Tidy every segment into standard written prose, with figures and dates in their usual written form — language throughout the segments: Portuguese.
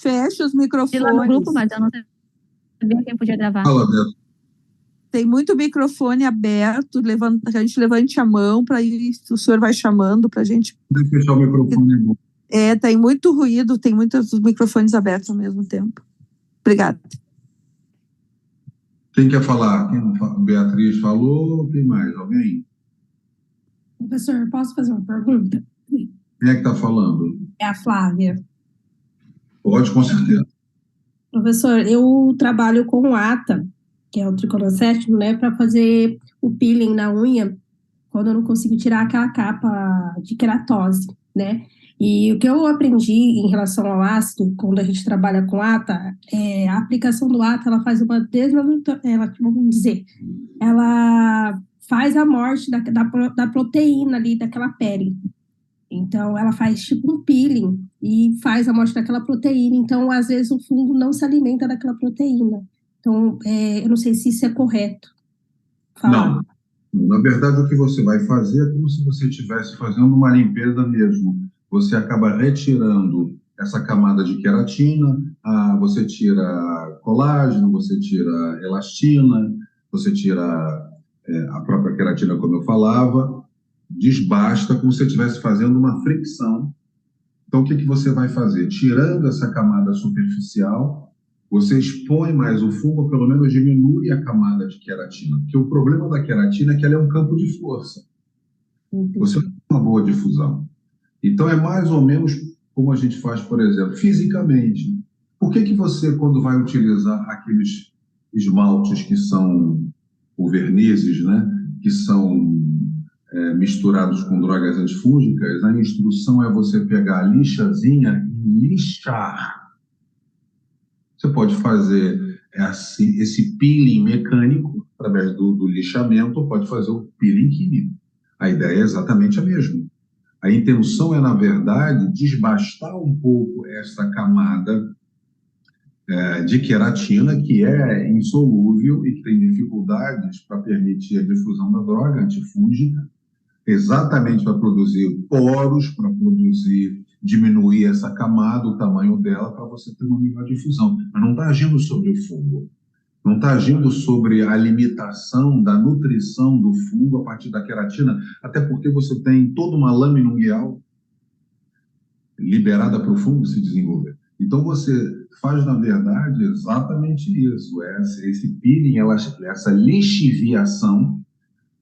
Fecha os De lá no grupo, microfones. mas eu não sabia quem podia gravar. Fala, Beto. Tem muito microfone aberto, a gente levante a mão para o senhor vai chamando para a gente. Deixa eu fechar o microfone. Tem muito ruído, tem muitos microfones abertos ao mesmo tempo. Obrigada. Quem quer falar? Beatriz falou, quem mais? Alguém? Professor, posso fazer uma pergunta? Quem é que está falando? É a Flávia. Pode, com certeza. Professor, eu trabalho com ATA, que é o triconosétimo, né, para fazer o peeling na unha, quando eu não consigo tirar aquela capa de queratose, né? E o que eu aprendi em relação ao ácido, quando a gente trabalha com ATA, a aplicação do ATA, ela faz uma vamos dizer, ela faz a morte da proteína ali daquela pele. Então, ela faz tipo um peeling e faz a morte daquela proteína. Então, às vezes, o fungo não se alimenta daquela proteína. Então, eu não sei se isso é correto. Não. Na verdade, o que você vai fazer é como se você estivesse fazendo uma limpeza mesmo. Você acaba retirando essa camada de queratina, você tira colágeno, você tira elastina, você tira a própria queratina, como eu falava, desbasta como se você estivesse fazendo uma fricção. Então, o que você vai fazer? Tirando essa camada superficial, você expõe mais o fungo, pelo menos diminui a camada de queratina. Porque o problema da queratina é que ela é um campo de força. Você não tem uma boa difusão. Então, é mais ou menos como a gente faz, por exemplo, fisicamente. Por que você, quando vai utilizar aqueles esmaltes que são, ou vernizes, né, que são misturados com drogas antifúngicas, a instrução é você pegar a lixazinha e lixar. Você pode fazer esse peeling mecânico através do lixamento, ou pode fazer o peeling químico. A ideia é exatamente a mesma. A intenção é, na verdade, desbastar um pouco essa camada de queratina, que é insolúvel e que tem dificuldades para permitir a difusão da droga antifúngica, exatamente para produzir poros, para diminuir essa camada, o tamanho dela, para você ter uma melhor difusão. Mas não está agindo sobre o fungo. Não está agindo sobre a limitação da nutrição do fungo a partir da queratina, até porque você tem toda uma lâmina ungueal liberada para o fungo se desenvolver. Então, você faz, na verdade, exatamente isso, esse peeling, essa lixiviação,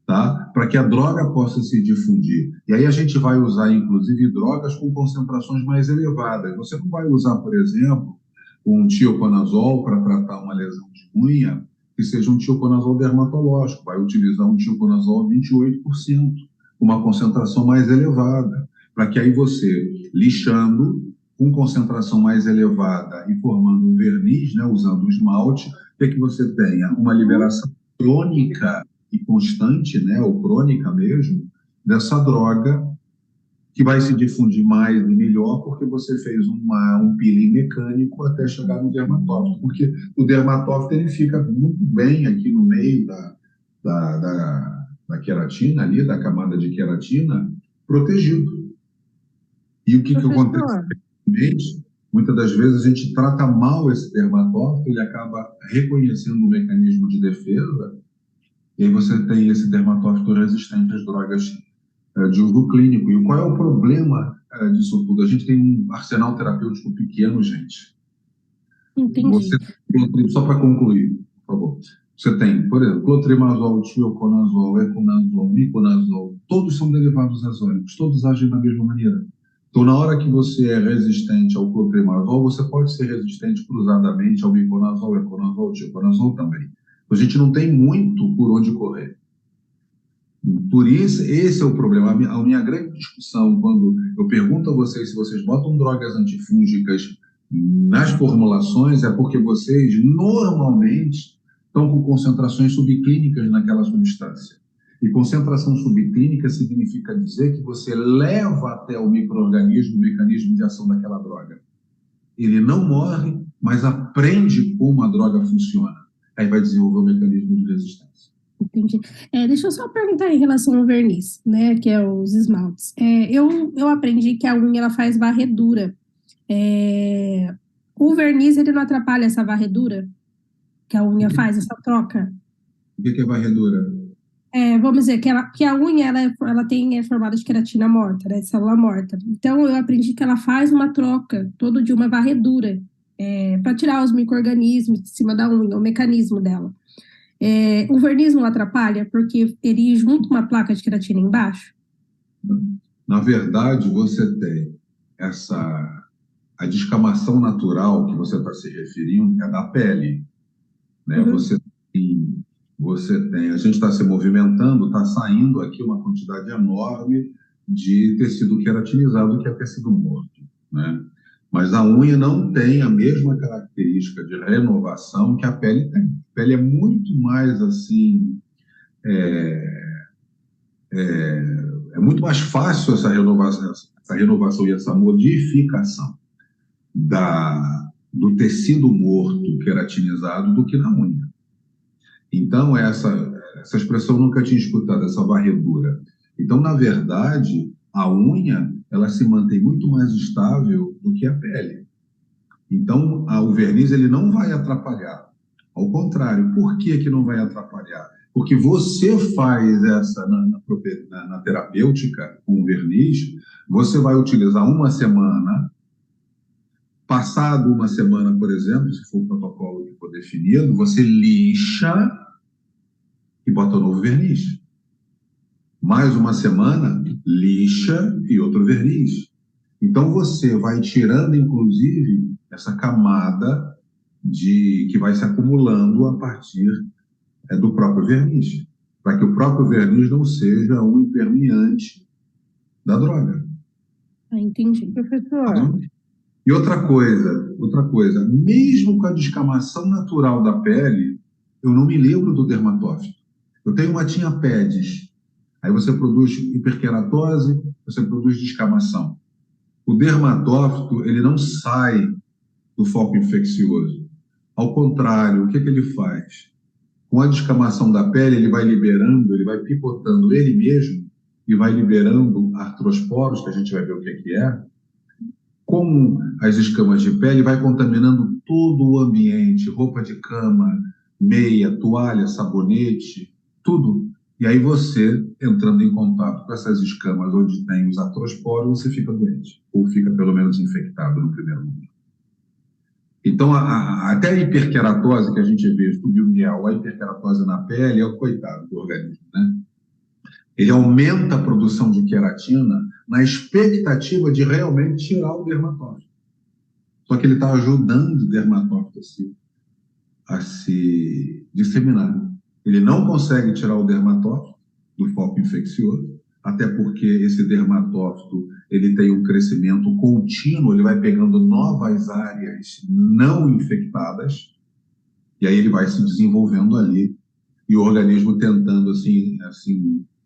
tá? Para que a droga possa se difundir. E aí a gente vai usar, inclusive, drogas com concentrações mais elevadas. Você não vai usar, por exemplo, um tioconazol para tratar uma lesão de unha que seja um tioconazol dermatológico. Vai utilizar um tioconazol 28%, uma concentração mais elevada, para que aí você, lixando, com concentração mais elevada e formando um verniz, né, usando o esmalte, que você tenha uma liberação crônica e constante, né, ou crônica mesmo, dessa droga que vai se difundir mais e melhor porque você fez um peeling mecânico até chegar no dermatófito, porque o dermatófito ele fica muito bem aqui no meio da queratina ali, da camada de queratina, protegido. E o que acontece? Muitas das vezes a gente trata mal esse dermatófito, ele acaba reconhecendo um mecanismo de defesa, e aí você tem esse dermatófito resistente às drogas de uso clínico. E qual é o problema disso tudo? A gente tem um arsenal terapêutico pequeno, gente. Entendi. Só para concluir, por favor. Você tem, por exemplo, clotrimazol, tioconazol, econazol, miconazol, todos são derivados azólicos, todos agem da mesma maneira. Então, na hora que você é resistente ao clotrimazol, você pode ser resistente cruzadamente ao miconazol, econazol, tioconazol também. A gente não tem muito por onde correr. Por isso, esse é o problema. A minha grande discussão, quando eu pergunto a vocês se vocês botam drogas antifúngicas nas formulações, é porque vocês normalmente estão com concentrações subclínicas naquela substância. E concentração subclínica significa dizer que você leva até o micro-organismo o mecanismo de ação daquela droga. Ele não morre, mas aprende como a droga funciona. Aí vai desenvolver o mecanismo de resistência. Entendi. Deixa eu só perguntar em relação ao verniz, né, que é os esmaltes. Eu aprendi que a unha ela faz varredura O verniz, ele não atrapalha essa varredura que a unha faz, essa troca? O que é varredura? Vamos dizer que a unha é formada de queratina morta, né, de célula morta. Então, eu aprendi que ela faz uma troca todo dia, uma varredura, para tirar os micro-organismos de cima da unha, o mecanismo dela. O verniz não atrapalha, porque ele junta uma placa de queratina embaixo? Na verdade, você tem a descamação natural que você está se referindo é da pele, né? Uhum. Você tem, a gente está se movimentando, está saindo aqui uma quantidade enorme de tecido queratinizado, que é tecido morto, né? Mas a unha não tem a mesma característica de renovação que a pele tem. A pele é muito mais assim, é muito mais fácil essa renovação e essa modificação do tecido morto queratinizado do que na unha. Então, essa expressão eu nunca tinha escutado, essa varredura. Então, na verdade, a unha, ela se mantém muito mais estável do que a pele. Então, o verniz, ele não vai atrapalhar. Ao contrário, por que não vai atrapalhar? Porque você faz essa, na terapêutica, com o verniz, você vai utilizar uma semana. Passado uma semana, por exemplo, se for o protocolo que for definido, você lixa e bota novo verniz. Mais uma semana, lixa e outro verniz. Então, você vai tirando, inclusive, essa camada que vai se acumulando a partir do próprio verniz, para que o próprio verniz não seja um impermeante da droga. Entendi. Professor. E outra coisa, mesmo com a descamação natural da pele, eu não me lembro do dermatófito. Eu tenho uma tinha PEDs, aí você produz hiperkeratose, você produz descamação. O dermatófito, ele não sai do foco infeccioso. Ao contrário, o que ele faz? Com a descamação da pele, ele vai liberando, ele vai picotando ele mesmo e vai liberando artrosporos, que a gente vai ver o que é. Com as escamas de pele, vai contaminando todo o ambiente, roupa de cama, meia, toalha, sabonete, tudo. E aí você, entrando em contato com essas escamas onde tem os artrosporos, você fica doente, ou fica pelo menos infectado no primeiro momento. Então, até a hiperkeratose que a gente vê, estudo miel, a hiperkeratose na pele é o coitado do organismo, né? Ele aumenta a produção de queratina na expectativa de realmente tirar o dermatófito. Só que ele está ajudando o dermatófito a se disseminar. Ele não consegue tirar o dermatófito do foco infeccioso, até porque esse dermatófito ele tem um crescimento contínuo, ele vai pegando novas áreas não infectadas, e aí ele vai se desenvolvendo ali, e o organismo tentando, assim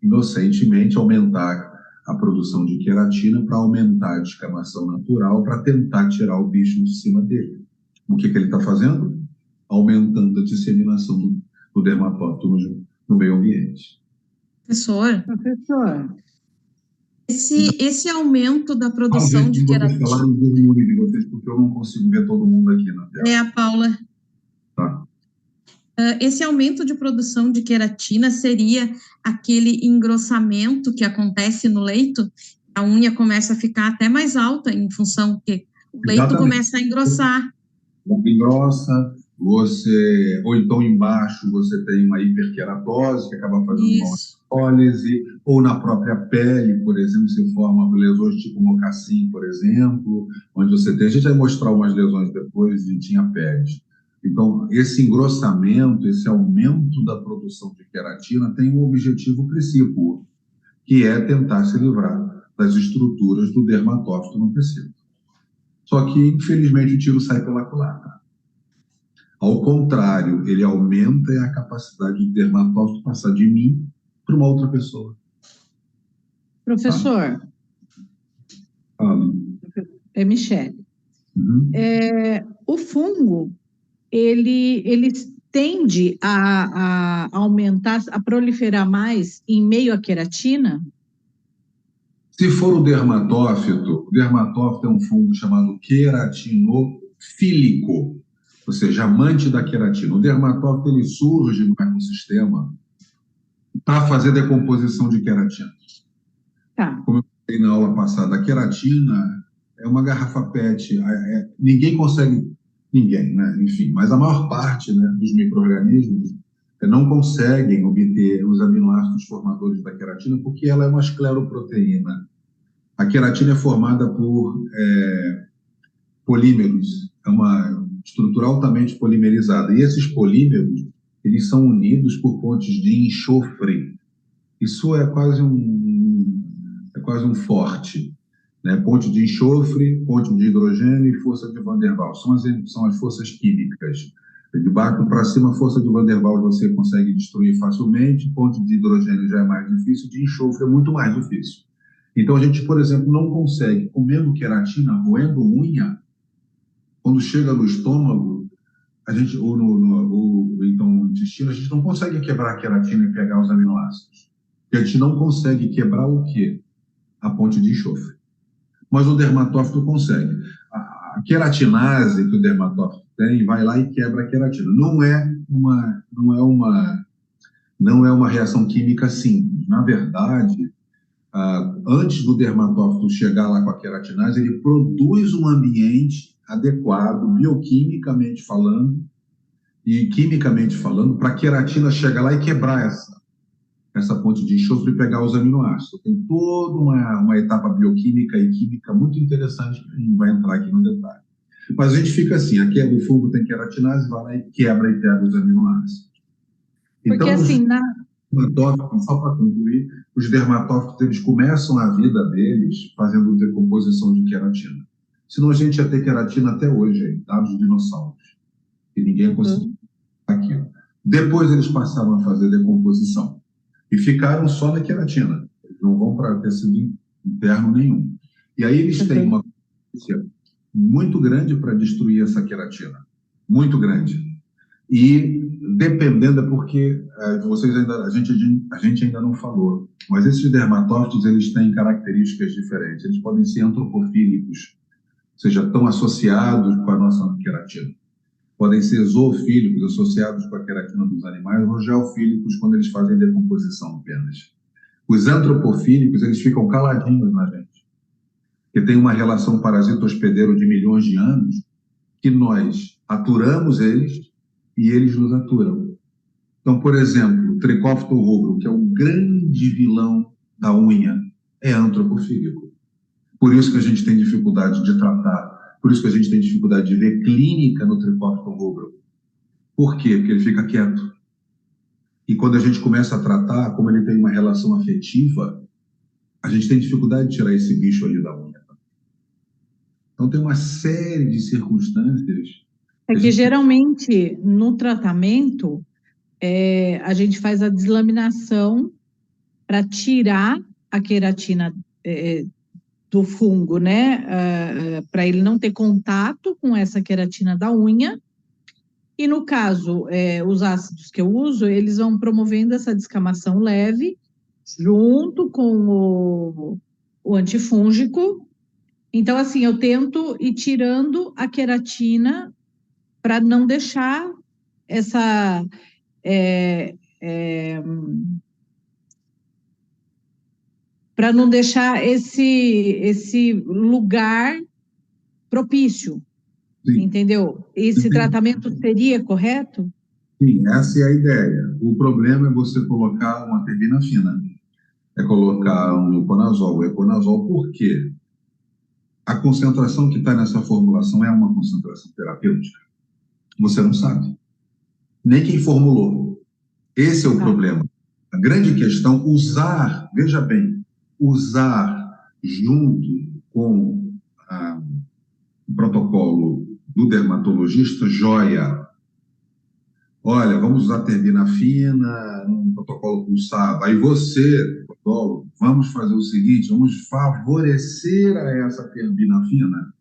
inocentemente, aumentar a produção de queratina para aumentar a descamação natural, para tentar tirar o bicho de cima dele. O que ele está fazendo? Aumentando a disseminação do dermatófito no meio ambiente. Professor, esse aumento da produção de queratina... queratina... falar no de vocês, porque eu não consigo ver todo mundo aqui na tela. É a Paula. Tá. Esse aumento de produção de queratina seria aquele engrossamento que acontece no leito? A unha começa a ficar até mais alta em função que o leito começa a engrossar. Engrossa, ou então embaixo você tem uma hiperkeratose que acaba fazendo uma hipólise, ou na própria pele, por exemplo, se forma lesões tipo mocassim, por exemplo, onde você tem, a gente vai mostrar umas lesões depois de tinha PED. Então, esse engrossamento, esse aumento da produção de queratina tem um objetivo principal, que é tentar se livrar das estruturas do dermatófito no tecido. Só que, infelizmente, o tiro sai pela culatra. Ao contrário, ele aumenta a capacidade do dermatófito passar de mim para uma outra pessoa. Professor, é Michele. Uhum. O fungo, ele tende a aumentar, a proliferar mais em meio à queratina? Se for o dermatófito é um fungo chamado queratinofito. fílico, ou seja, amante da queratina. O dermatófito ele surge no ecossistema para fazer decomposição de queratina. Tá. Como eu falei na aula passada, a queratina é uma garrafa PET. Ninguém consegue, né? Enfim, mas a maior parte, né, dos micro-organismos não conseguem obter os aminoácidos formadores da queratina porque ela é uma escleroproteína. A queratina é formada por polímeros, é uma estrutura altamente polimerizada. E esses polímeros, eles são unidos por pontes de enxofre. Isso é quase um forte, né? Ponte de enxofre, ponte de hidrogênio e força de Van der Waals. São as forças químicas. De baixo para cima, a força de Van der Waals você consegue destruir facilmente, ponte de hidrogênio já é mais difícil, de enxofre é muito mais difícil. Então, a gente, por exemplo, não consegue, comendo queratina, roendo unha, quando chega no estômago, ou então no intestino, a gente não consegue quebrar a queratina e pegar os aminoácidos. Porque a gente não consegue quebrar o quê? A ponte de enxofre. Mas o dermatófito consegue. A queratinase que o dermatófito tem vai lá e quebra a queratina. Não é uma reação química simples. Na verdade, antes do dermatófito chegar lá com a queratinase, ele produz um ambiente adequado, bioquimicamente falando e quimicamente falando, para a queratina chegar lá e quebrar essa ponte de enxofre e pegar os aminoácidos. Tem toda uma etapa bioquímica e química muito interessante, que a gente não vai entrar aqui no detalhe. Mas a gente fica assim, o fungo tem queratinase, vai lá e quebra e pega os aminoácidos. Porque então, assim, só para concluir, os dermatófitos, eles começam a vida deles fazendo decomposição de queratina. Senão a gente ia ter queratina até hoje, aí, dados de dinossauros. E ninguém conseguiu aquilo. Depois eles passaram a fazer decomposição. E ficaram só na queratina. Eles não vão para tecido interno nenhum. E aí eles têm uma potência muito grande para destruir essa queratina. Muito grande. E dependendo, porque a gente ainda não falou, mas esses dermatófitos, eles têm características diferentes. Eles podem ser antropofílicos, ou seja, estão associados com a nossa queratina. Podem ser zoofílicos, associados com a queratina dos animais, ou geofílicos, quando eles fazem decomposição apenas. Os antropofílicos, eles ficam caladinhos na gente, porque tem uma relação parasito-hospedeiro de milhões de anos, que nós aturamos eles e eles nos aturam. Então, por exemplo, o Trichophyton rubrum, que é o grande vilão da unha, é antropofílico. Por isso que a gente tem dificuldade de tratar, por isso que a gente tem dificuldade de ver clínica no Trichophyton rubrum. Por quê? Porque ele fica quieto. E quando a gente começa a tratar, como ele tem uma relação afetiva, a gente tem dificuldade de tirar esse bicho ali da unha. Então tem uma série de circunstâncias. É que geralmente no tratamento a gente faz a deslaminação para tirar a queratina do fungo, né? Para ele não ter contato com essa queratina da unha. E no caso, os ácidos que eu uso, eles vão promovendo essa descamação leve junto com o antifúngico. Então, assim, eu tento ir tirando a queratina para não deixar essa... para não deixar esse lugar propício. Sim. Entendeu? Esse tratamento seria correto? Sim, essa é a ideia. O problema é você colocar uma terbina fina. É colocar um econazol. O econazol, por quê? A concentração que está nessa formulação é uma concentração terapêutica? Você não sabe. Nem quem formulou. Esse é o problema. A grande questão, veja bem, usar junto com o protocolo do dermatologista, joia. Olha, vamos usar terbina fina, um protocolo pulsado. Aí você, protocolo, vamos fazer o seguinte, vamos favorecer a essa terbina fina.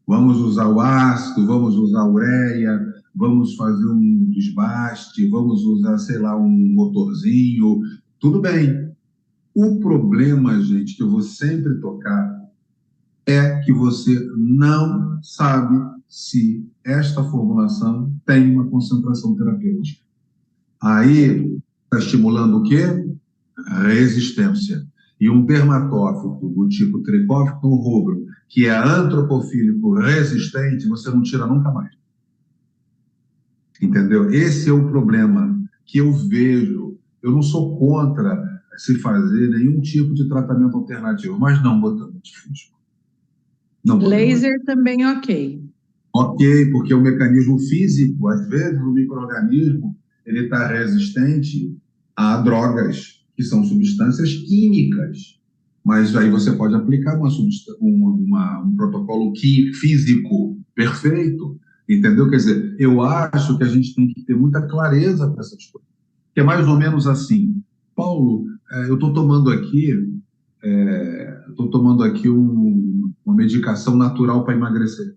Vamos usar o ácido, vamos usar a ureia, vamos fazer um desbaste, vamos usar, sei lá, um motorzinho. Tudo bem. O problema, gente, que eu vou sempre tocar, é que você não sabe se esta formulação tem uma concentração terapêutica. Aí está estimulando o quê? Resistência. E um dermatófito do tipo Trichophthum rubrum, que é antropofílico resistente, você não tira nunca mais. Entendeu? Esse é o problema que eu vejo. Eu não sou contra se fazer nenhum tipo de tratamento alternativo, mas não botando antifúngico. Laser também ok. Ok, porque o mecanismo físico, às vezes o micro-organismo, ele está resistente a drogas, que são substâncias químicas. Mas aí você pode aplicar um protocolo físico perfeito, entendeu? Quer dizer, eu acho que a gente tem que ter muita clareza para essas coisas. Que é mais ou menos assim, Paulo, eu estou tomando aqui uma medicação natural para emagrecer.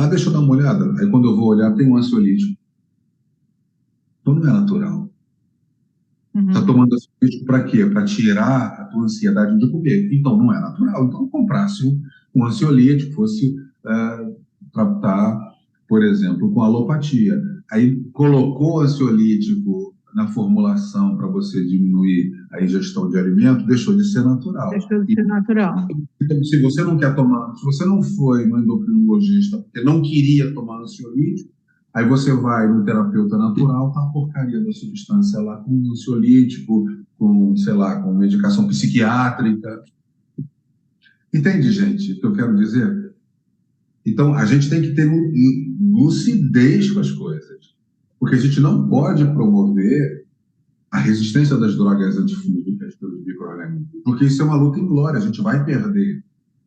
Deixa eu dar uma olhada. Aí quando eu vou olhar, tem um ansiolítico. Então não é natural. Está tomando ansiolítico para quê? Para tirar a tua ansiedade de comer. Então não é natural. Então eu comprasse um ansiolítico, fosse tratar, por exemplo, com alopatia. Aí colocou ansiolítico na formulação para você diminuir a ingestão de alimento, deixou de ser natural. Deixou de ser natural. Então, se você não quer tomar, se você não foi no endocrinologista porque não queria tomar ansiolítico, aí você vai no terapeuta natural, tá a porcaria da substância lá com ansiolítico, com, sei lá, com medicação psiquiátrica. Entende, gente, o que eu quero dizer? Então, a gente tem que ter lucidez com as coisas, porque a gente não pode promover a resistência das drogas antifúngicas pelos micro-organismos, porque isso é uma luta inglória, a gente vai perder,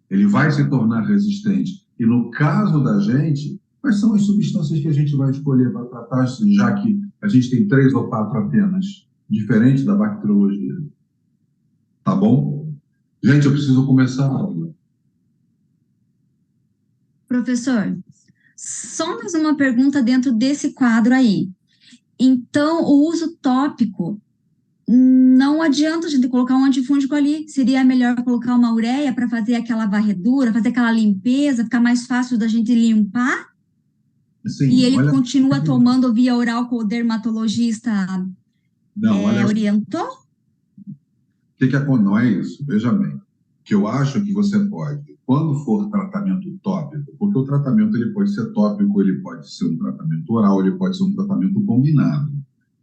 ele vai se tornar resistente. E no caso da gente, quais são as substâncias que a gente vai escolher para tratar, já que a gente tem 3 ou 4 apenas, diferente da bacteriologia? Tá bom? Gente, eu preciso começar a aula. Professor, só mais uma pergunta dentro desse quadro aí. Então, o uso tópico, não adianta a gente colocar um antifúngico ali, seria melhor colocar uma ureia para fazer aquela varredura, fazer aquela limpeza, ficar mais fácil da gente limpar? Sim, e ele continua tomando via oral que o dermatologista orientou? Não é isso, veja bem. Que eu acho que você pode, quando for tratamento tópico, porque o tratamento ele pode ser tópico, ele pode ser um tratamento oral, ele pode ser um tratamento combinado.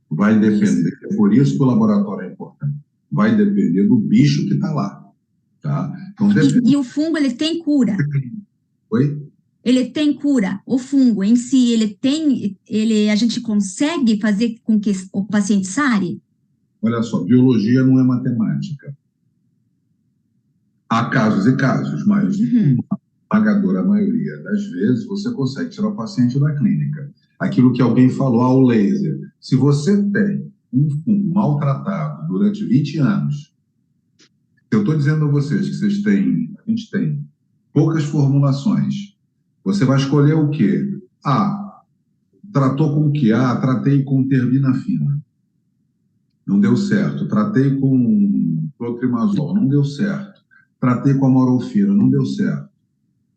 Vai depender, é por isso que o laboratório é importante, vai depender do bicho que está lá. Tá? Então, e o fungo, ele tem cura? Oi? Ele tem cura? O fungo em si, a gente consegue fazer com que o paciente sare? Olha só, biologia não é matemática. Há casos e casos, mas a esmagadora maioria das vezes você consegue tirar o paciente da clínica. Aquilo que alguém falou, o laser. Se você tem um fungo maltratado durante 20 anos, eu estou dizendo a vocês que a gente tem poucas formulações. Você vai escolher o quê? Tratou com o quê? Tratei com terbinafina. Não deu certo. Tratei com clotrimazol. Não deu certo. Tratei com amorofina, não deu certo.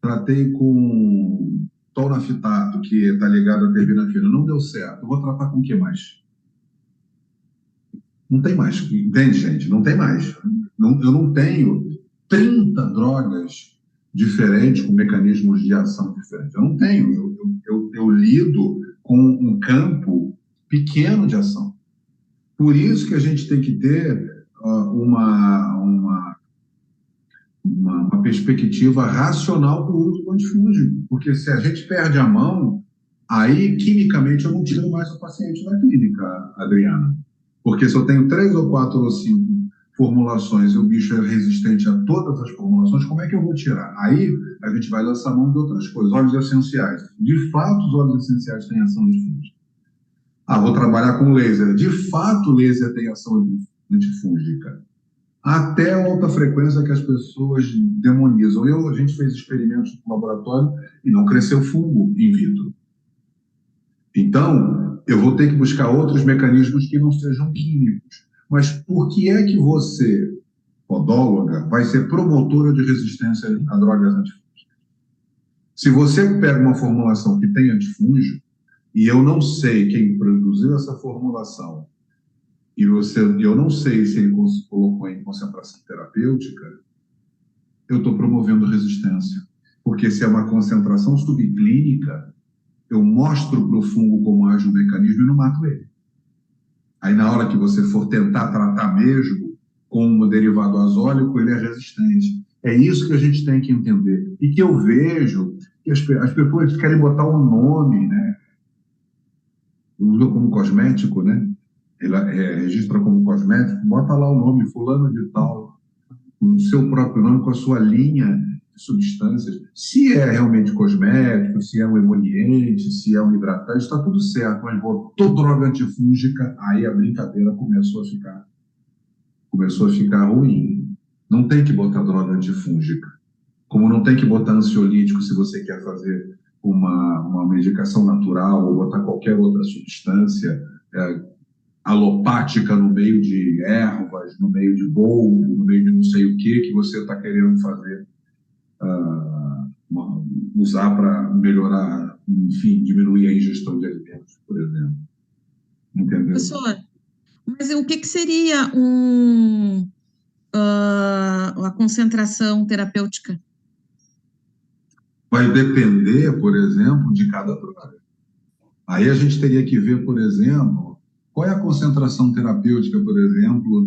Tratei com tolnafitato, que está ligado à terbinafina, não deu certo. Eu vou tratar com o que mais? Não tem mais. Entende, gente? Não tem mais. Eu não tenho 30 drogas diferentes, com mecanismos de ação diferentes. Eu não tenho. Eu lido com um campo pequeno de ação. Por isso que a gente tem que ter uma perspectiva racional para o uso do antifúngico, porque se a gente perde a mão, aí quimicamente eu não tiro mais o paciente da clínica, Adriana, porque se eu tenho 3 ou 4 ou 5 formulações e o bicho é resistente a todas as formulações, como é que eu vou tirar? Aí a gente vai lançar mão de outras coisas, óleos essenciais. De fato, os óleos essenciais têm ação antifúngica. Vou trabalhar com laser. De fato, o laser tem ação antifúngica. Até a alta frequência que as pessoas demonizam. A gente fez experimentos no laboratório e não cresceu fungo in vitro. Então, eu vou ter que buscar outros mecanismos que não sejam químicos. Mas por que é que você, podóloga, vai ser promotora de resistência a drogas antifúngicas? Se você pega uma formulação que tem antifúngico, e eu não sei quem produziu essa formulação, e eu não sei se ele colocou em concentração terapêutica, eu estou promovendo resistência. Porque se é uma concentração subclínica, eu mostro para o fungo como age o mecanismo e não mato ele. Aí, na hora que você for tentar tratar mesmo com um derivado azólico, ele é resistente. É isso que a gente tem que entender. E que eu vejo que as pessoas querem botar um nome, né? Usa como cosmético, né? Ele registra como cosmético, bota lá o nome, fulano de tal, o seu próprio nome com a sua linha de substâncias. Se é realmente cosmético, se é um emoliente, se é um hidratante, está tudo certo, mas botou droga antifúngica, aí a brincadeira começou a ficar ruim. Não tem que botar droga antifúngica. Como não tem que botar ansiolítico se você quer fazer uma medicação natural ou botar qualquer outra substância alopática no meio de ervas, no meio de boldo, no meio de não sei o que você está querendo fazer, usar para melhorar, enfim, diminuir a ingestão de alimentos, por exemplo. Entendeu? Professor, mas o que seria a concentração terapêutica? Vai depender, por exemplo, de cada droga. Aí a gente teria que ver, por exemplo, qual é a concentração terapêutica, por exemplo,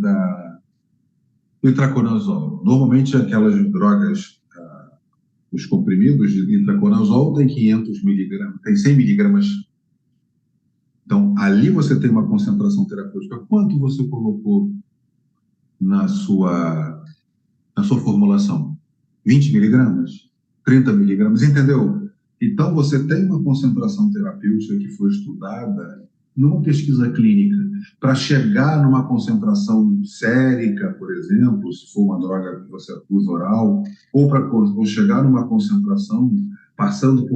do itraconazol. Normalmente aquelas drogas, os comprimidos de itraconazol tem 500 miligramas, tem 100 miligramas. Então, ali você tem uma concentração terapêutica. Quanto você colocou na sua formulação? 20 miligramas? 30 miligramas? Entendeu? Então, você tem uma concentração terapêutica que foi estudada numa pesquisa clínica para chegar numa concentração sérica, por exemplo, se for uma droga que você usa oral, ou chegar numa concentração passando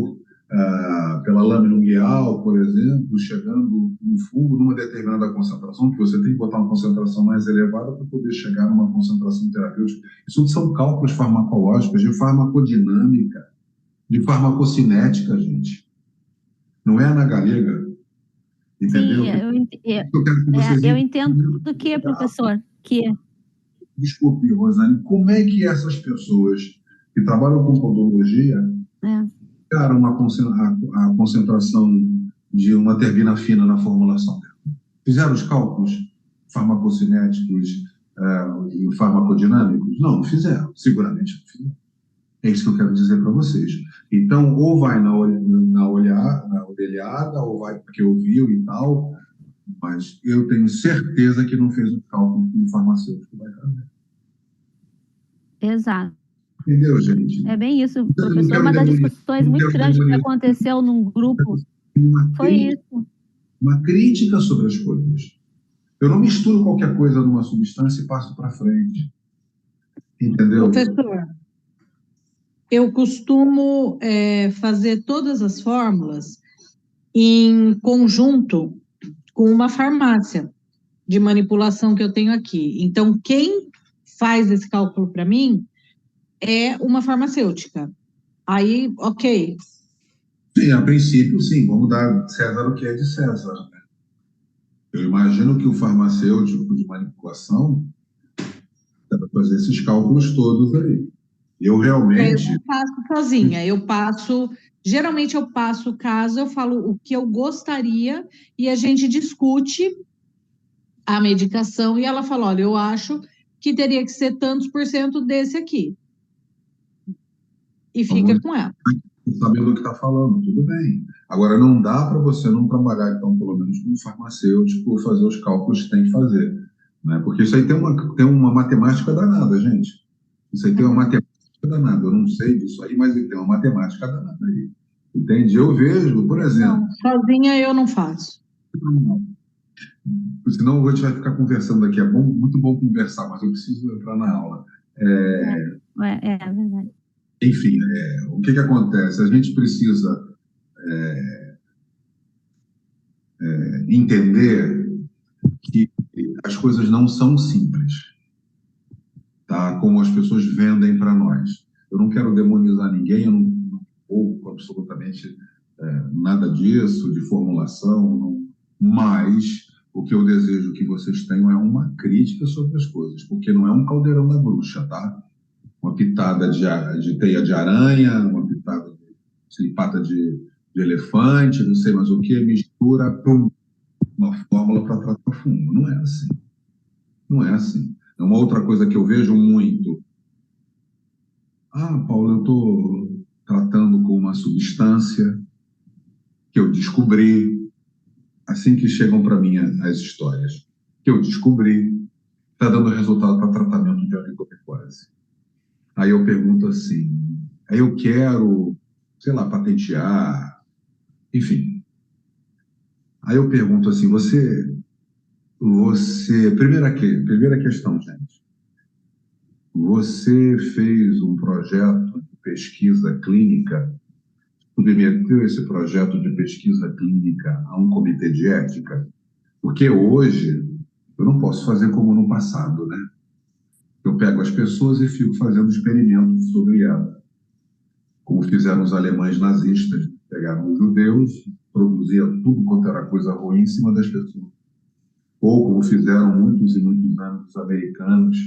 pela lâmina unguial, por exemplo, chegando no fungo numa determinada concentração, que você tem que botar uma concentração mais elevada para poder chegar numa concentração terapêutica. Isso são cálculos farmacológicos, de farmacodinâmica, de farmacocinética, gente. Não é na galega. Entendeu? Sim, eu entendo do que, professor? Desculpe, Rosane, como é que essas pessoas que trabalham com podologia chegaram a concentração de uma terbinafina na formulação dela? Fizeram os cálculos farmacocinéticos e farmacodinâmicos? Não fizeram, seguramente não fizeram. É isso que eu quero dizer para vocês. Então, ou vai na orelhada, ou vai porque ouviu e tal, mas eu tenho certeza que não fez o cálculo que o farmacêutico vai fazer. Exato. Entendeu, gente? É bem isso, professor. Uma das discussões muito grandes que aconteceu num grupo foi isso. Uma crítica sobre as coisas. Eu não misturo qualquer coisa numa substância e passo para frente. Entendeu? Professor, eu costumo fazer todas as fórmulas em conjunto com uma farmácia de manipulação que eu tenho aqui. Então, quem faz esse cálculo para mim é uma farmacêutica. Aí, ok. Sim, a princípio, sim. Vamos dar César o que é de César. Né? Eu imagino que o farmacêutico de manipulação deve fazer esses cálculos todos aí. Eu realmente... Eu não passo sozinha, geralmente eu passo o caso, eu falo o que eu gostaria e a gente discute a medicação e ela fala, olha, eu acho que teria que ser tantos % desse aqui. E fica com ela. Sabendo o que está falando, tudo bem. Agora, não dá para você não trabalhar, então, pelo menos com um farmacêutico, fazer os cálculos que tem que fazer. Né? Porque isso aí tem uma matemática danada, gente. Isso aí tem uma matemática danada. Eu não sei disso aí, mas tem uma matemática danada aí. Entende? Eu vejo, por exemplo... Não, sozinha eu não faço. Senão a gente vai ficar conversando aqui. É muito bom conversar, mas eu preciso entrar na aula. É verdade. Enfim, o que acontece? A gente precisa entender que as coisas não são simples, tá? Como as pessoas vendem para nós. Eu não quero demonizar ninguém, eu não pouco, absolutamente nada disso, de formulação, não. Mas o que eu desejo que vocês tenham é uma crítica sobre as coisas, porque não é um caldeirão da bruxa, tá? Uma pitada de teia de aranha, uma pitada de pata de elefante, não sei mais o que, mistura pum, uma fórmula para tratar fungo. Não é assim. Não é assim. É uma outra coisa que eu vejo muito. Paulo, eu estou tratando com uma substância que eu descobri, assim que chegam para mim as histórias, que eu descobri, está dando resultado para tratamento de onicomicorese. Aí eu pergunto assim, aí eu quero, sei lá, patentear, enfim. Aí eu pergunto assim, primeira questão, gente. Você fez um projeto de pesquisa clínica, submeteu esse projeto de pesquisa clínica a um comitê de ética? Porque hoje eu não posso fazer como no passado, né? Eu pego as pessoas e fico fazendo experimentos sobre elas, como fizeram os alemães nazistas, pegaram os judeus, produziam tudo quanto era coisa ruim em cima das pessoas. Ou como fizeram muitos e muitos anos os americanos,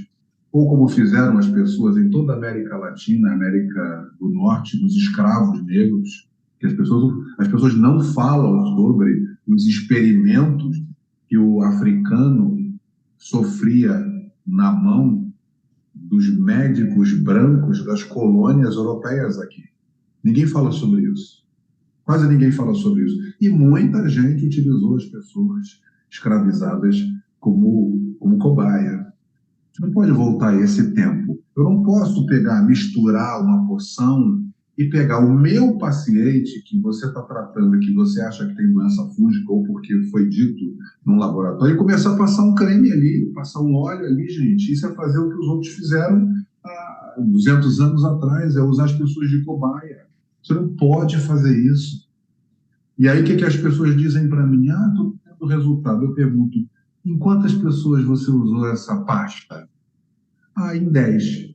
ou como fizeram as pessoas em toda a América Latina, América do Norte, dos escravos negros, que as pessoas não falam sobre os experimentos que o africano sofria na mão dos médicos brancos das colônias europeias aqui. Ninguém fala sobre isso. Quase ninguém fala sobre isso. E muita gente utilizou as pessoas escravizadas como cobaia. Você não pode voltar a esse tempo. Eu não posso misturar uma poção e pegar o meu paciente que você está tratando, que você acha que tem doença fúngica ou porque foi dito num laboratório, e começar a passar um creme ali, passar um óleo ali, gente. Isso é fazer o que os outros fizeram há 200 anos atrás, é usar as pessoas de cobaia. Você não pode fazer isso. E aí o que as pessoas dizem para mim? Estou tendo resultado. Eu pergunto, em quantas pessoas você usou essa pasta? Em 10.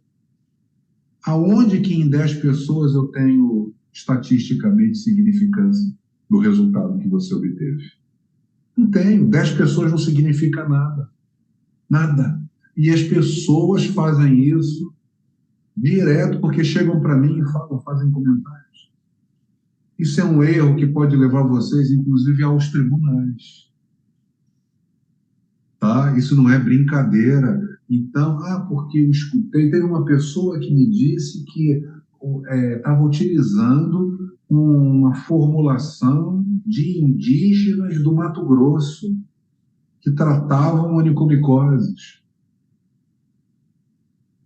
Aonde que em 10 pessoas eu tenho estatisticamente significância do resultado que você obteve? Não tenho. 10 pessoas não significa nada. Nada. E as pessoas fazem isso direto porque chegam para mim e fazem comentários. Isso é um erro que pode levar vocês, inclusive, aos tribunais. Tá? Isso não é brincadeira. Então, porque eu escutei, teve uma pessoa que me disse que estava utilizando uma formulação de indígenas do Mato Grosso que tratavam onicomicoses.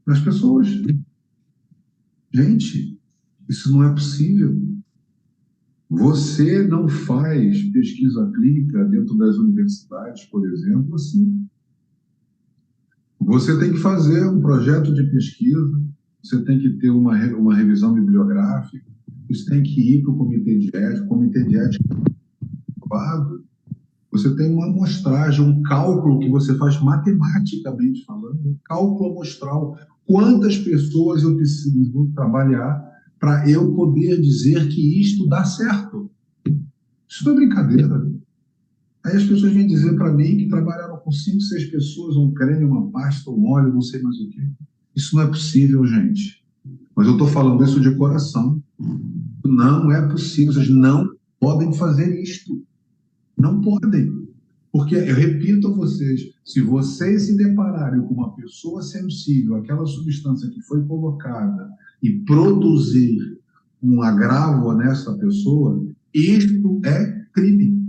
As pessoas... Gente, isso não é possível. Você não faz pesquisa clínica dentro das universidades, por exemplo, assim. Você tem que fazer um projeto de pesquisa, você tem que ter uma revisão bibliográfica, você tem que ir para o comitê de ética, você tem uma amostragem, um cálculo que você faz matematicamente falando, um cálculo amostral. Quantas pessoas eu preciso trabalhar para eu poder dizer que isto dá certo? Isso não é brincadeira. Aí as pessoas vêm dizer para mim que trabalharam com 5, 6 pessoas, um creme, uma pasta, um óleo, não sei mais o quê. Isso não é possível, gente. Mas eu estou falando isso de coração. Não é possível. Vocês não podem fazer isto. Não podem. Porque, eu repito a vocês, se vocês se depararem com uma pessoa sensível àquela substância que foi colocada e produzir um agravo nessa pessoa, isto é crime.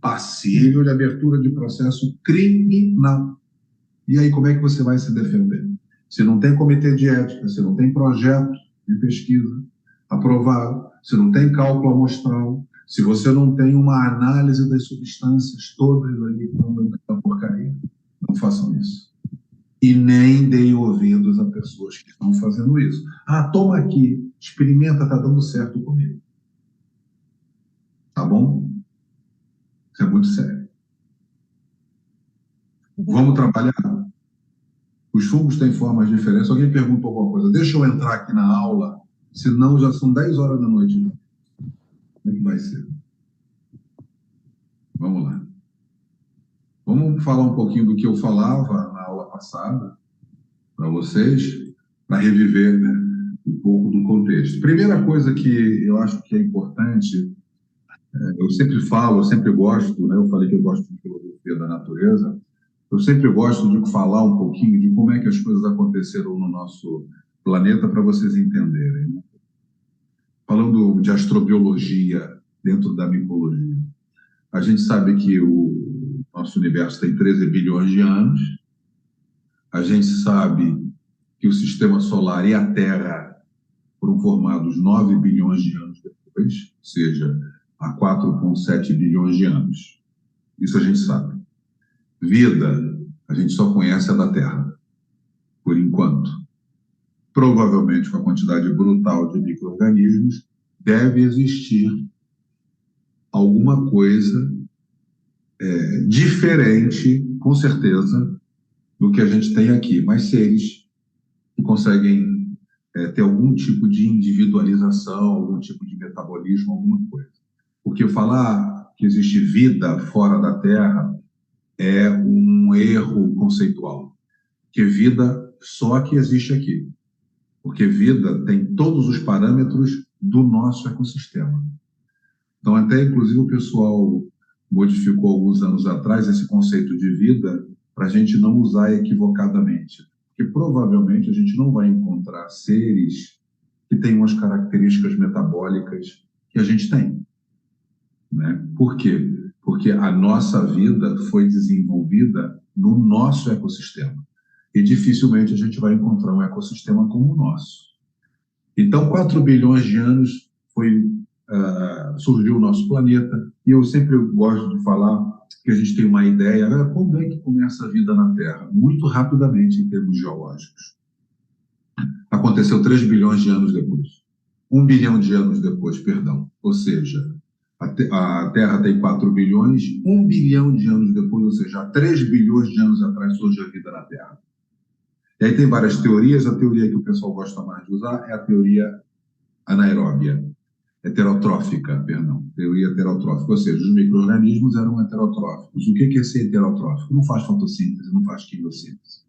Passível de abertura de processo criminal. E aí, como é que você vai se defender? Se não tem comitê de ética, se não tem projeto de pesquisa aprovado, se não tem cálculo amostral, se você não tem uma análise das substâncias todas ali da porcaria, não façam isso. E nem deem ouvidos a pessoas que estão fazendo isso. Toma aqui, experimenta, está dando certo comigo. Tá bom? Isso é muito sério. Vamos trabalhar. Os fungos têm formas diferentes. Alguém perguntou alguma coisa? Deixa eu entrar aqui na aula Senão já são 10 horas da noite. Como é que vai ser? Vamos lá. Vamos falar um pouquinho do que eu falava na aula passada para vocês, para reviver, né, um pouco do contexto. Primeira coisa que eu acho que é importante, eu sempre falo, eu sempre gosto, né, eu falei que eu gosto de filosofia da natureza, eu sempre gosto de falar um pouquinho de como é que as coisas aconteceram no nosso planeta para vocês entenderem, né? Falando de astrobiologia dentro da micologia, a gente sabe que o nosso universo tem 13 bilhões de anos, a gente sabe que o sistema solar e a Terra foram formados 9 bilhões de anos depois, ou seja, há 4,7 bilhões de anos. Isso a gente sabe. Vida, a gente só conhece a da Terra, por enquanto. Provavelmente, com a quantidade brutal de micro-organismos, deve existir alguma coisa diferente, com certeza, do que a gente tem aqui, mas seres que conseguem ter algum tipo de individualização, algum tipo de metabolismo, alguma coisa. Porque falar que existe vida fora da Terra é um erro conceitual. Porque vida só que existe aqui. Porque vida tem todos os parâmetros do nosso ecossistema. Então, até, inclusive, o pessoal modificou alguns anos atrás esse conceito de vida para a gente não usar equivocadamente. Porque provavelmente a gente não vai encontrar seres que tenham as características metabólicas que a gente tem, né? Por quê? Porque a nossa vida foi desenvolvida no nosso ecossistema. E dificilmente a gente vai encontrar um ecossistema como o nosso. Então, 4 bilhões de anos surgiu o nosso planeta, e eu sempre gosto de falar que a gente tem uma ideia, quando é que começa a vida na Terra? Muito rapidamente, em termos geológicos. Aconteceu 3 bilhões de anos depois. 1 bilhão de anos depois, perdão. Ou seja, a Terra tem 4 bilhões, 1 bilhão de anos depois, ou seja, há 3 bilhões de anos atrás surgiu a vida na Terra. E aí tem várias teorias, a teoria que o pessoal gosta mais de usar é a teoria anaeróbia. Teoria heterotrófica, ou seja, os micro-organismos eram heterotróficos. O que é ser heterotrófico? Não faz fotossíntese, não faz quimiossíntese.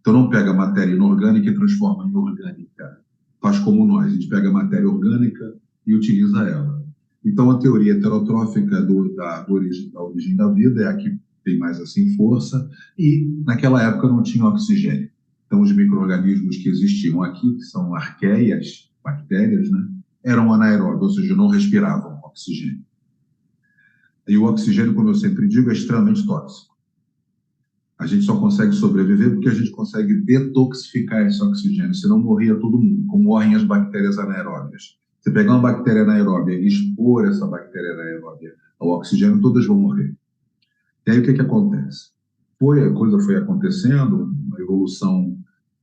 Então não pega matéria inorgânica e transforma em orgânica. Faz como nós, a gente pega matéria orgânica e utiliza ela. Então a teoria heterotrófica da origem da vida é a que tem mais assim força, e naquela época não tinha oxigênio. Então os micro-organismos que existiam aqui, que são arqueias, bactérias, né, eram anaeróbios, ou seja, não respiravam oxigênio. E o oxigênio, como eu sempre digo, é extremamente tóxico. A gente só consegue sobreviver porque a gente consegue detoxificar esse oxigênio, senão morria todo mundo, como morrem as bactérias anaeróbias. Você pegar uma bactéria anaeróbia e expor essa bactéria anaeróbia ao oxigênio, todas vão morrer. E aí o que acontece? A coisa foi acontecendo, uma evolução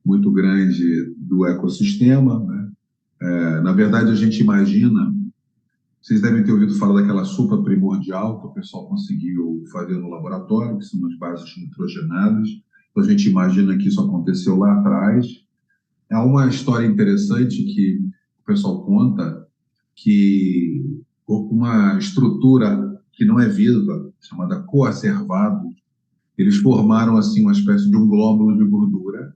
muito grande do ecossistema, né? Na verdade, a gente imagina, vocês devem ter ouvido falar daquela sopa primordial que o pessoal conseguiu fazer no laboratório, que são as bases nitrogenadas. Então, a gente imagina que isso aconteceu lá atrás. É uma história interessante que o pessoal conta, que uma estrutura que não é viva, chamada coacervado, eles formaram assim uma espécie de um glóbulo de gordura,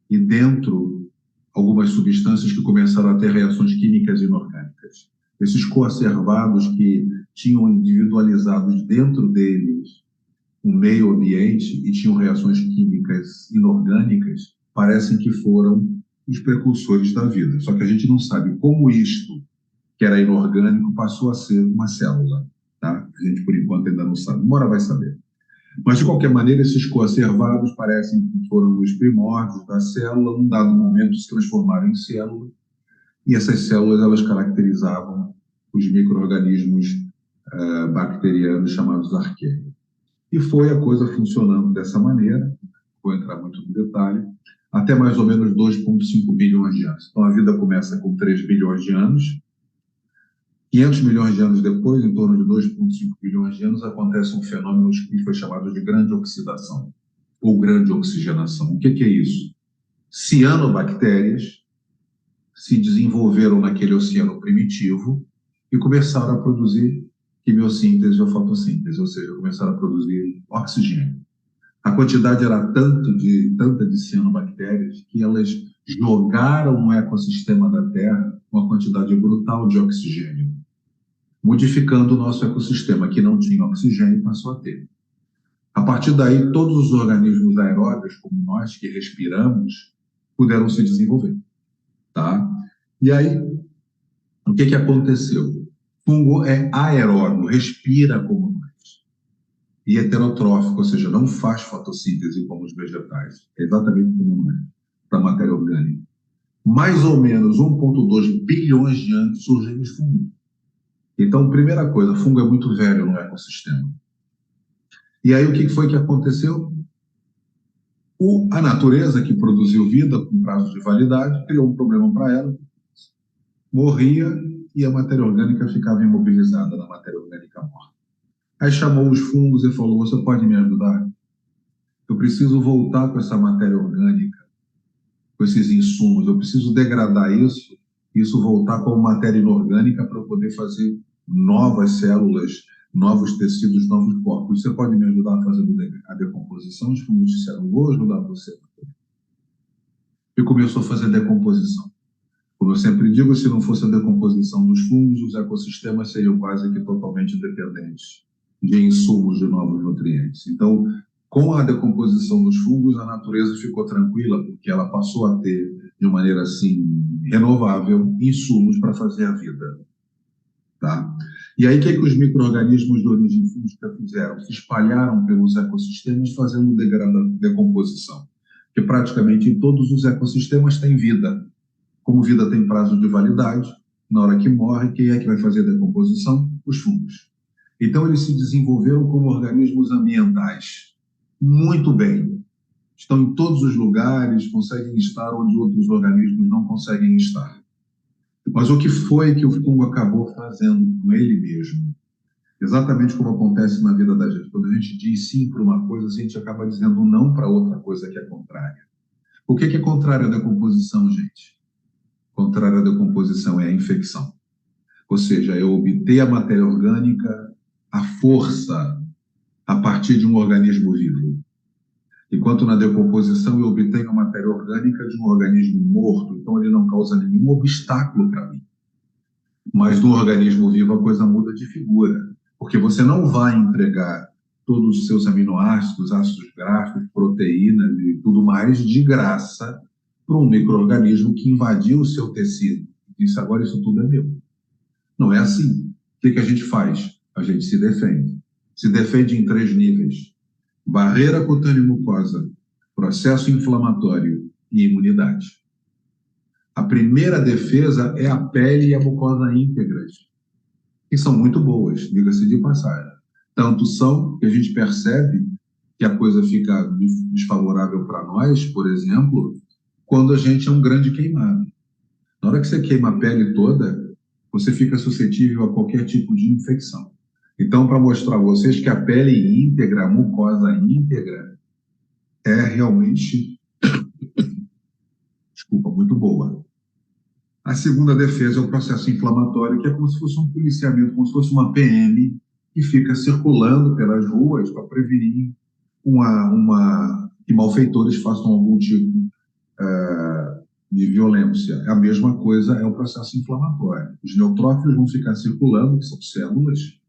e dentro algumas substâncias que começaram a ter reações químicas inorgânicas. Esses coacervados que tinham individualizados dentro deles um meio ambiente e tinham reações químicas inorgânicas, parecem que foram os precursores da vida. Só que a gente não sabe como isto, que era inorgânico, passou a ser uma célula, tá? A gente, por enquanto, ainda não sabe. Uma hora vai saber. Mas, de qualquer maneira, esses coacervados parecem que foram os primórdios da célula, num dado momento se transformaram em célula, e essas células elas caracterizavam os micro-organismos bacterianos chamados arqueias. E foi a coisa funcionando dessa maneira, vou entrar muito no detalhe, até mais ou menos 2,5 bilhões de anos. Então, a vida começa com 3 bilhões de anos, 500 milhões de anos depois, em torno de 2,5 bilhões de anos, acontece um fenômeno que foi chamado de grande oxidação, ou grande oxigenação. O que é isso? Cianobactérias se desenvolveram naquele oceano primitivo e começaram a produzir quimiossíntese ou fotossíntese, ou seja, começaram a produzir oxigênio. A quantidade era tanta de cianobactérias que elas jogaram no ecossistema da Terra uma quantidade brutal de oxigênio, modificando o nosso ecossistema, que não tinha oxigênio e passou a ter. A partir daí, todos os organismos aeróbios, como nós, que respiramos, puderam se desenvolver. Tá? E aí, o que aconteceu? O fungo é aeróbio, respira como nós. E heterotrófico, ou seja, não faz fotossíntese como os vegetais. É exatamente como nós, para a matéria orgânica. Mais ou menos 1,2 bilhões de anos surgem os fungos. Então, primeira coisa, fungo é muito velho no ecossistema. E aí, o que foi que aconteceu? A natureza, que produziu vida com prazo de validade, criou um problema para ela, morria e a matéria orgânica ficava imobilizada na matéria orgânica morta. Aí chamou os fungos e falou: você pode me ajudar? Eu preciso voltar com essa matéria orgânica, com esses insumos, eu preciso degradar isso voltar como matéria inorgânica para eu poder fazer novas células, novos tecidos, novos corpos. Você pode me ajudar a fazer a decomposição? Os fungos disseram: vou ajudar você. E começou a fazer decomposição. Como eu sempre digo, se não fosse a decomposição dos fungos, os ecossistemas seriam quase que totalmente dependentes de insumos de novos nutrientes. Então, com a decomposição dos fungos, a natureza ficou tranquila, porque ela passou a ter, de maneira assim, renovável, insumos para fazer a vida. Tá? E aí, o que os micro-organismos de origem fúngica fizeram? Se espalharam pelos ecossistemas fazendo decomposição. Porque praticamente em todos os ecossistemas tem vida. Como vida tem prazo de validade, na hora que morre, quem é que vai fazer a decomposição? Os fungos. Então, eles se desenvolveram como organismos ambientais. Muito bem. Estão em todos os lugares, conseguem estar onde outros organismos não conseguem estar. Mas o que foi que o fungo acabou fazendo com ele mesmo? Exatamente como acontece na vida da gente. Quando a gente diz sim para uma coisa, a gente acaba dizendo não para outra coisa que é contrária. O que é contrário à decomposição, gente? Contrário à decomposição é a infecção. Ou seja, eu obter a matéria orgânica, a força, a partir de um organismo vivo. Enquanto na decomposição eu obtenho a matéria orgânica de um organismo morto, então ele não causa nenhum obstáculo para mim. Mas no organismo vivo a coisa muda de figura, porque você não vai entregar todos os seus aminoácidos, ácidos graxos, proteínas e tudo mais de graça para um micro-organismo que invadiu o seu tecido. E disse: agora isso tudo é meu. Não é assim. O que a gente faz? A gente se defende. Se defende em 3 níveis: barreira cutâneo-mucosa, processo inflamatório e imunidade. A primeira defesa é a pele e a mucosa íntegras, que são muito boas, diga-se de passagem. Tanto são que a gente percebe que a coisa fica desfavorável para nós, por exemplo, quando a gente é um grande queimado. Na hora que você queima a pele toda, você fica suscetível a qualquer tipo de infecção. Então, para mostrar a vocês que a pele íntegra, a mucosa íntegra, é realmente, muito boa. A segunda defesa é o processo inflamatório, que é como se fosse um policiamento, como se fosse uma PM, que fica circulando pelas ruas para prevenir que malfeitores façam algum tipo de violência. A mesma coisa é o processo inflamatório. Os neutrófilos vão ficar circulando, que são células,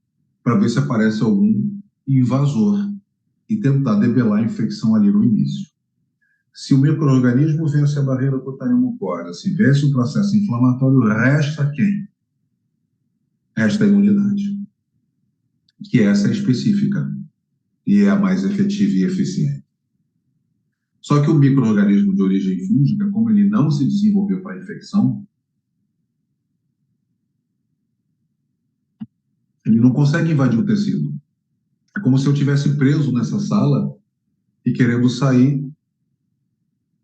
para ver se aparece algum invasor e tentar debelar a infecção ali no início. Se o micro-organismo vence a barreira cutâneo-mucosa, se vence o processo inflamatório, resta quem? Resta a imunidade, que essa é específica e é a mais efetiva e eficiente. Só que o micro-organismo de origem fúngica, como ele não se desenvolveu para a infecção, ele não consegue invadir o tecido. É como se eu estivesse preso nessa sala e querendo sair,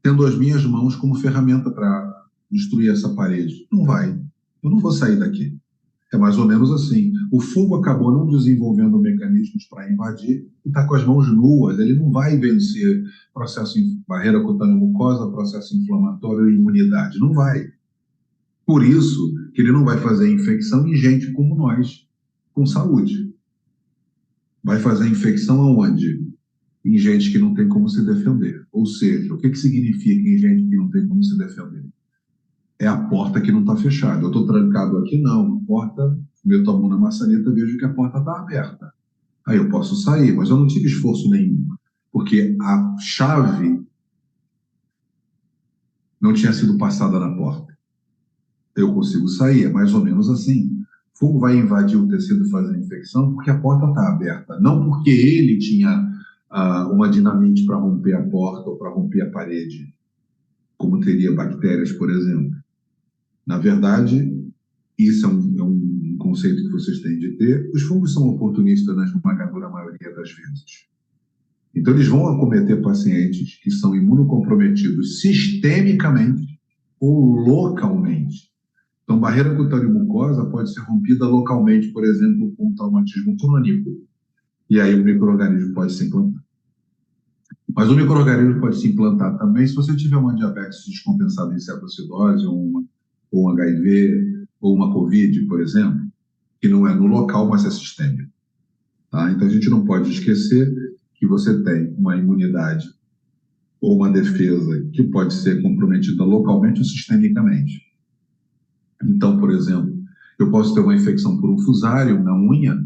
tendo as minhas mãos como ferramenta para destruir essa parede. Não vai. Eu não vou sair daqui. É mais ou menos assim. O fungo acabou não desenvolvendo mecanismos para invadir e está com as mãos nuas. Ele não vai vencer barreira cutâneo-mucosa, processo inflamatório e imunidade. Não vai. Por isso que ele não vai fazer infecção em gente como nós, com saúde. Vai fazer infecção aonde? Em gente que não tem como se defender. Ou seja, o que significa em gente que não tem como se defender? É a porta que não está fechada. Eu estou trancado aqui, não. A porta, meto a mão na maçaneta, vejo que a porta está aberta. Aí eu posso sair, mas eu não tive esforço nenhum. Porque a chave não tinha sido passada na porta. Eu consigo sair, é mais ou menos assim. O fungo vai invadir o tecido e fazer a infecção porque a porta está aberta, não porque ele tinha uma dinamite para romper a porta ou para romper a parede, como teria bactérias, por exemplo. Na verdade, isso é um conceito que vocês têm de ter. Os fungos são oportunistas na esmagadora maioria das vezes. Então, eles vão acometer pacientes que são imunocomprometidos sistemicamente ou localmente. Então, barreira cutâneo-mucosa pode ser rompida localmente, por exemplo, com traumatismo crônico. E aí o micro-organismo pode se implantar. Mas o micro-organismo pode se implantar também se você tiver uma diabetes descompensada em cetoacidose, ou um HIV, ou uma COVID, por exemplo, que não é no local, mas é sistêmico. Tá? Então, a gente não pode esquecer que você tem uma imunidade ou uma defesa que pode ser comprometida localmente ou sistemicamente. Então, por exemplo, eu posso ter uma infecção por um fusário na unha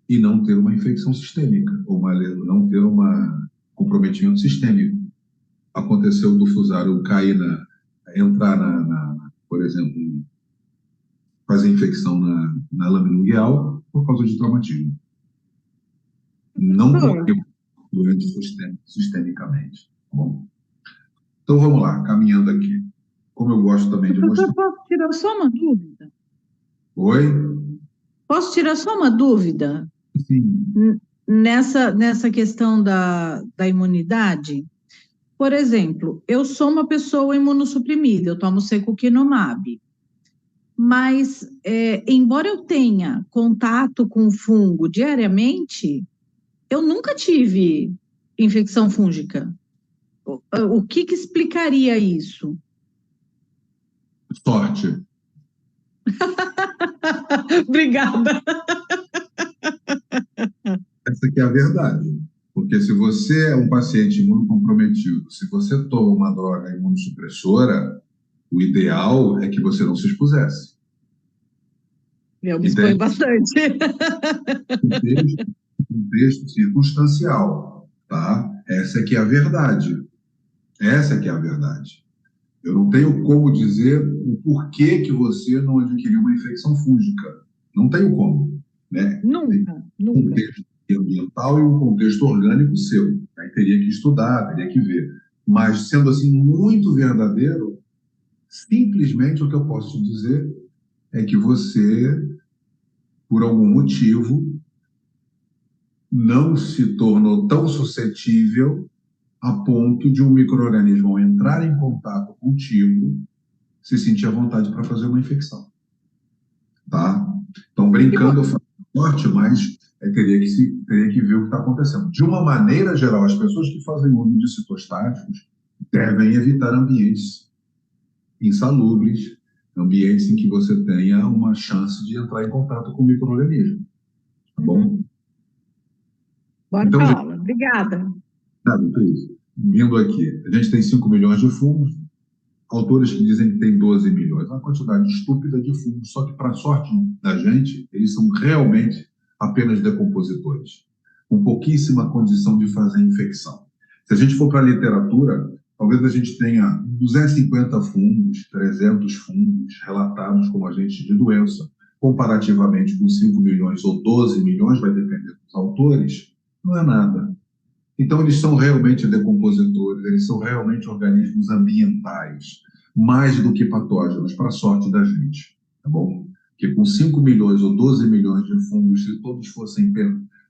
e não ter uma infecção sistêmica, ou não ter um comprometimento sistêmico. Aconteceu do fusário cair, entrar por exemplo, fazer infecção na lâmina ungueal por causa de traumatismo. Não porque doente sistemicamente. Bom, então vamos lá, caminhando aqui. Como eu gosto também de mostrar... Posso tirar só uma dúvida? Oi? Posso tirar só uma dúvida? Sim. Nessa questão da imunidade? Por exemplo, eu sou uma pessoa imunossuprimida, eu tomo secukinumab. Mas, embora eu tenha contato com o fungo diariamente, eu nunca tive infecção fúngica. O que explicaria isso? Sorte. Obrigada. Essa que é a verdade. Porque se você é um paciente imunocomprometido, se você toma uma droga imunossupressora, o ideal é que você não se expusesse. Eu me exponho bastante. Contexto circunstancial, tá? Essa é que é a verdade. Essa é que é a verdade. Eu não tenho como dizer o porquê que você não adquiriu uma infecção fúngica. Não tenho como, né? Nunca. Um contexto ambiental e um contexto orgânico seu. Aí teria que estudar, teria que ver. Mas, sendo assim muito verdadeiro, simplesmente o que eu posso te dizer é que você, por algum motivo, não se tornou tão suscetível a ponto de um micro-organismo, ao entrar em contato contigo, se sentir à vontade para fazer uma infecção. Tá? Então, brincando, eu falo sorte, mas teria que ver o que está acontecendo. De uma maneira geral, as pessoas que fazem uso de citostáticos devem evitar ambientes insalubres, ambientes em que você tenha uma chance de entrar em contato com o micro-organismo. Tá bom? Bora então, pra aula. Obrigada. Nada, isso. Vindo aqui, a gente tem 5 milhões de fungos, autores que dizem que tem 12 milhões. É uma quantidade estúpida de fungos, só que, para a sorte da gente, eles são realmente apenas decompositores, com pouquíssima condição de fazer infecção. Se a gente for para a literatura, talvez a gente tenha 250 fungos, 300 fungos relatados como agentes de doença, comparativamente com 5 milhões ou 12 milhões, vai depender dos autores, não é nada. Então, eles são realmente decompositores, eles são realmente organismos ambientais, mais do que patógenos, para a sorte da gente, tá bom? Porque com 5 milhões ou 12 milhões de fungos, se todos fossem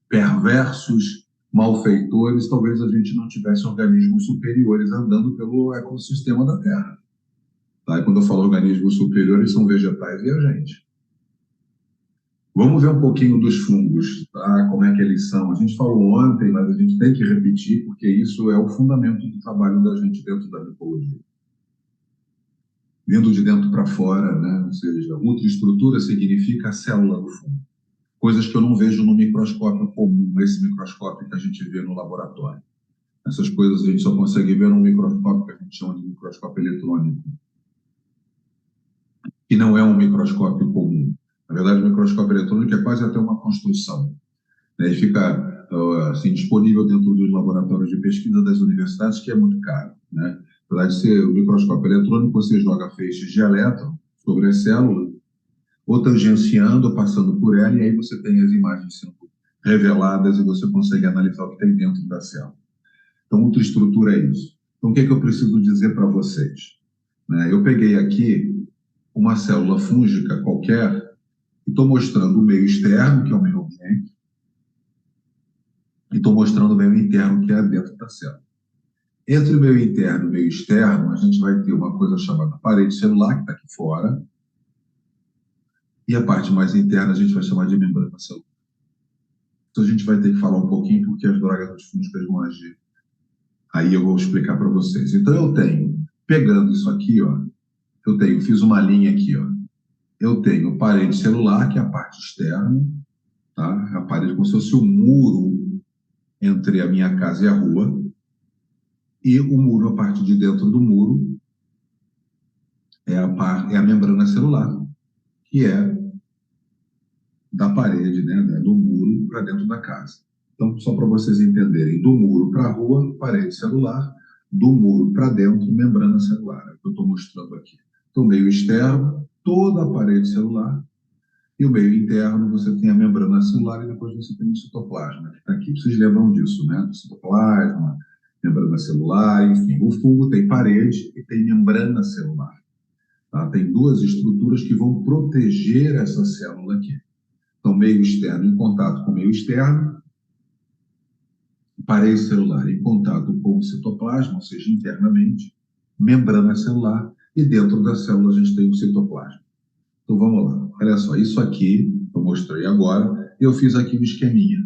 perversos, malfeitores, talvez a gente não tivesse organismos superiores andando pelo ecossistema da Terra. Tá? E quando eu falo organismos superiores, são vegetais e a gente. Vamos ver um pouquinho dos fungos, tá? Como é que eles são. A gente falou ontem, mas a gente tem que repetir, porque isso é o fundamento do trabalho da gente dentro da micologia. vindo de dentro para fora, né? Ou seja, ultraestrutura significa a célula do fungo. Coisas que eu não vejo no microscópio comum, esse microscópio que a gente vê no laboratório. Essas coisas a gente só consegue ver num microscópio que a gente chama de microscópio eletrônico, que não é um microscópio comum. Na verdade, o microscópio eletrônico é quase até uma construção, né? E fica assim, disponível dentro dos laboratórios de pesquisa das universidades, que é muito caro, né? Apesar de ser o microscópio eletrônico, você joga feixes de elétron sobre a célula, ou tangenciando, ou passando por ela, e aí você tem as imagens sendo reveladas e você consegue analisar o que tem dentro da célula. Então, ultraestrutura é isso. Então, o que eu preciso dizer para vocês? Né? Eu peguei aqui uma célula fúngica qualquer e estou mostrando o meio externo, que é o meio ambiente, e estou mostrando o meio interno, que é dentro da célula. Entre o meio interno e o meio externo, a gente vai ter uma coisa chamada parede celular, que está aqui fora, e a parte mais interna a gente vai chamar de membrana celular. Então, a gente vai ter que falar um pouquinho, porque as drogas antifúngicas vão agir. Aí eu vou explicar para vocês. Então, eu tenho, pegando isso aqui, ó, fiz uma linha aqui, ó. Eu tenho parede celular, que é a parte externa, tá? A parede como se fosse um muro entre a minha casa e a rua. E o muro, a parte de dentro do muro, é a membrana celular, que é da parede, né, do muro para dentro da casa. Então, só para vocês entenderem, do muro para a rua, parede celular, do muro para dentro, membrana celular, é o que eu estou mostrando aqui. Então, meio externo, toda a parede celular, e o meio interno, você tem a membrana celular e depois você tem o citoplasma, que está aqui. Vocês lembram disso, né? Do citoplasma, membrana celular, enfim. O fungo tem parede e tem membrana celular. Tá? Tem duas estruturas que vão proteger essa célula aqui. Então, meio externo em contato com o meio externo, parede celular em contato com o citoplasma, ou seja, internamente, membrana celular, e dentro da célula a gente tem o citoplasma. Então, vamos lá. Olha só, isso aqui, eu mostrei agora, eu fiz aqui um esqueminha.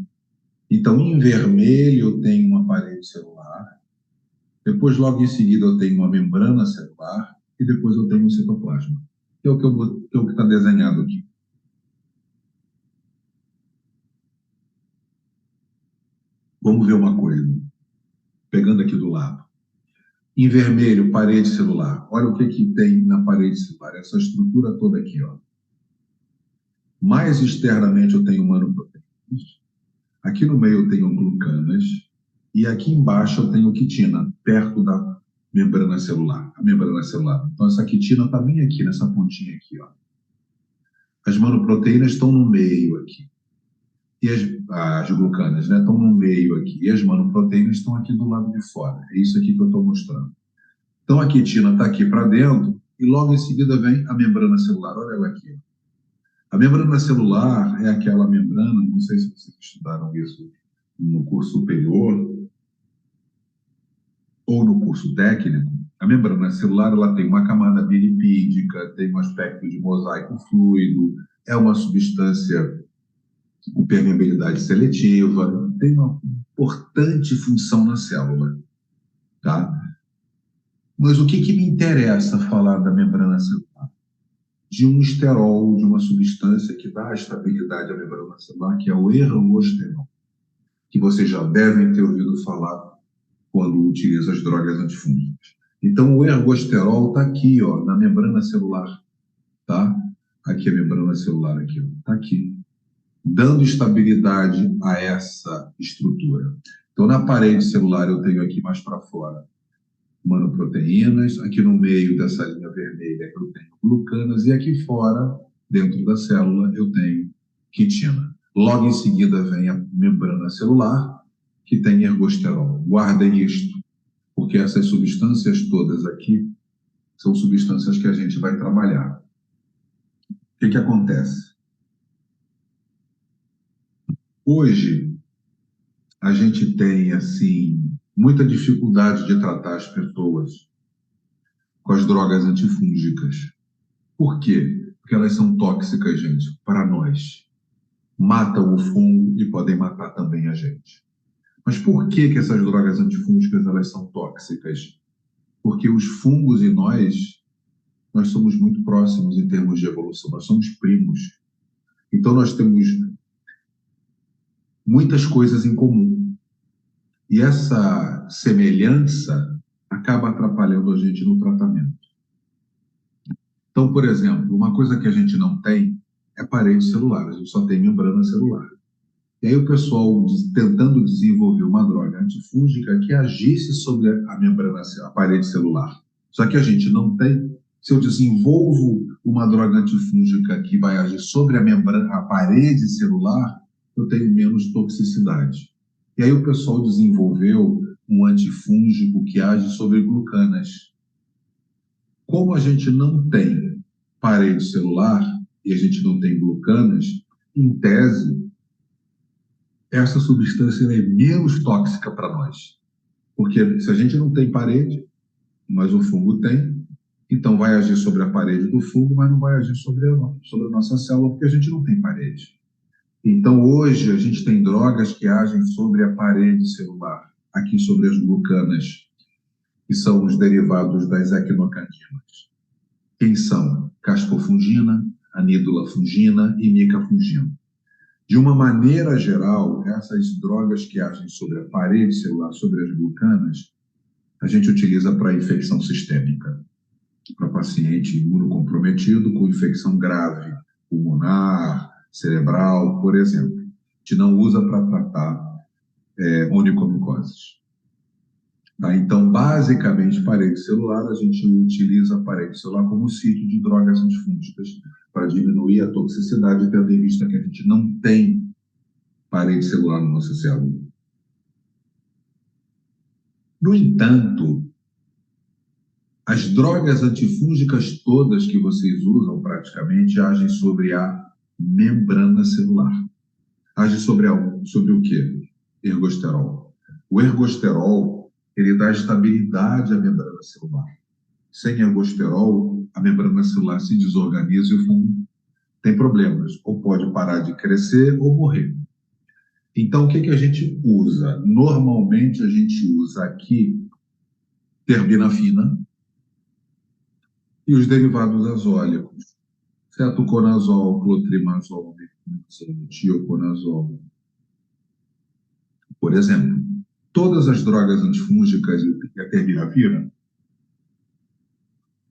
Então, em vermelho eu tenho uma parede celular, depois, logo em seguida, eu tenho uma membrana celular, e depois eu tenho um citoplasma. Que é o que está desenhado aqui. Vamos ver uma coisa, pegando aqui do lado. Em vermelho, parede celular. Olha o que tem na parede celular, essa estrutura toda aqui, ó. Mais externamente eu tenho manoproteínas. Aqui no meio eu tenho glucanas. E aqui embaixo eu tenho quitina, perto da membrana celular. A membrana celular. Então essa quitina está bem aqui, nessa pontinha aqui, ó. As manoproteínas estão no meio aqui. E as glucanas, né, estão no meio aqui. E as manoproteínas estão aqui do lado de fora. É isso aqui que eu estou mostrando. Então a quitina está aqui para dentro e logo em seguida vem a membrana celular. Olha ela aqui, ó. A membrana celular é aquela membrana, não sei se vocês estudaram isso no curso superior ou no curso técnico. A membrana celular ela tem uma camada bilipídica, tem um aspecto de mosaico fluido, é uma substância com permeabilidade seletiva, tem uma importante função na célula, tá? Mas o que me interessa falar da membrana celular? De um esterol, de uma substância que dá estabilidade à membrana celular, que é o ergosterol, que vocês já devem ter ouvido falar quando utiliza as drogas antifúngicas. Então, o ergosterol está aqui, ó, na membrana celular, tá? Aqui a membrana celular, aqui, ó, está aqui, dando estabilidade a essa estrutura. Então, na parede celular, eu tenho aqui mais para fora manoproteínas, aqui no meio dessa linha vermelha eu tenho glucanas, e aqui fora, dentro da célula, eu tenho quitina. Logo em seguida vem a membrana celular, que tem ergosterol. Guardem isto, porque essas substâncias todas aqui são substâncias que a gente vai trabalhar. O que acontece? Hoje, a gente tem, assim, muita dificuldade de tratar as pessoas com as drogas antifúngicas. Por quê? Porque elas são tóxicas, gente, para nós. Matam o fungo e podem matar também a gente. Mas por que essas drogas antifúngicas elas são tóxicas? Porque os fungos e nós nós somos muito próximos em termos de evolução, nós somos primos. Então, nós temos muitas coisas em comum. E essa semelhança acaba atrapalhando a gente no tratamento. Então, por exemplo, uma coisa que a gente não tem é parede celular, a gente só tem membrana celular. E aí o pessoal tentando desenvolver uma droga antifúngica que agisse sobre a membrana, a parede celular. Só que a gente não tem. Se eu desenvolvo uma droga antifúngica que vai agir sobre a membrana, a parede celular, eu tenho menos toxicidade. E aí o pessoal desenvolveu um antifúngico que age sobre glucanas. Como a gente não tem parede celular e a gente não tem glucanas, em tese, essa substância é menos tóxica para nós. Porque se a gente não tem parede, mas o fungo tem, então vai agir sobre a parede do fungo, mas não vai agir sobre a nossa célula, porque a gente não tem parede. Então, hoje, a gente tem drogas que agem sobre a parede celular, aqui sobre as glucanas, que são os derivados das equinocandinas. Quem são? Caspofungina, anidulafungina e micafungina. De uma maneira geral, essas drogas que agem sobre a parede celular, sobre as glucanas, a gente utiliza para infecção sistêmica, para paciente imunocomprometido com infecção grave, pulmonar, cerebral, por exemplo. A gente não usa para tratar onicomicoses. Tá? Então, basicamente, parede celular, a gente utiliza a parede celular como sítio de drogas antifúngicas para diminuir a toxicidade, tendo em vista que a gente não tem parede celular na nossa célula. No entanto, as drogas antifúngicas todas que vocês usam praticamente agem sobre a membrana celular. Agem sobre o quê? Ergosterol. O ergosterol, ele dá estabilidade à membrana celular. Sem ergosterol, a membrana celular se desorganiza e o fungo tem problemas. Ou pode parar de crescer ou morrer. Então, o que a gente usa? Normalmente, a gente usa aqui terbinafina e os derivados azólicos. Cetoconazol, clotrimazol, tioconazol. Por exemplo, todas as drogas antifúngicas e a terbinafina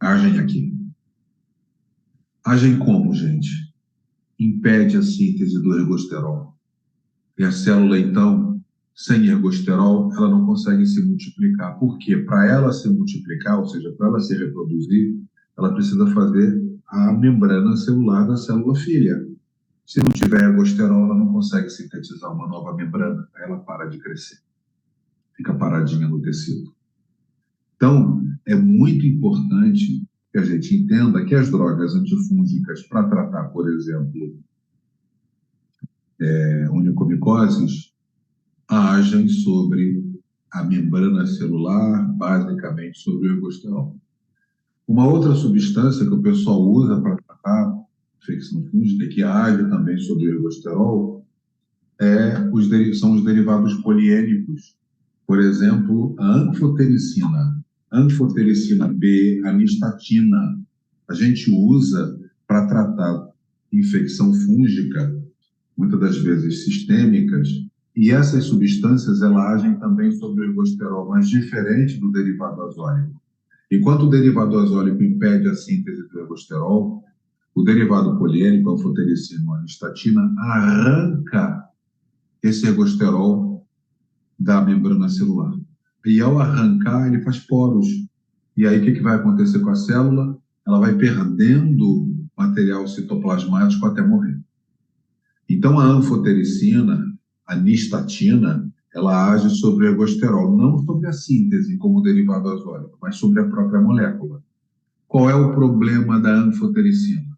agem aqui. Agem como, gente? Impede a síntese do ergosterol. E a célula, então, sem ergosterol, ela não consegue se multiplicar. Por quê? Para ela se multiplicar, ou seja, para ela se reproduzir, ela precisa fazer a membrana celular da célula filha. Se não tiver ergosterol, ela não consegue sintetizar uma nova membrana, aí ela para de crescer. Fica paradinha no tecido. Então, é muito importante que a gente entenda que as drogas antifúngicas para tratar, por exemplo, onicomicoses, agem sobre a membrana celular, basicamente sobre o ergosterol. Uma outra substância que o pessoal usa para tratar infecção fúngica, que age também sobre o ergosterol, são os derivados poliênicos. Por exemplo, a anfotericina B, a nistatina. A gente usa para tratar infecção fúngica, muitas das vezes sistêmicas, e essas substâncias elas agem também sobre o ergosterol, mas diferente do derivado azólico. Enquanto o derivado azólico impede a síntese do ergosterol, o derivado poliênico, a anfotericina ou a nistatina, arranca esse ergosterol da membrana celular. E ao arrancar, ele faz poros. E aí, o que vai acontecer com a célula? Ela vai perdendo material citoplasmático até morrer. Então, a anfotericina, a nistatina, ela age sobre o ergosterol, não sobre a síntese como derivado azólico, mas sobre a própria molécula. Qual é o problema da anfotericina?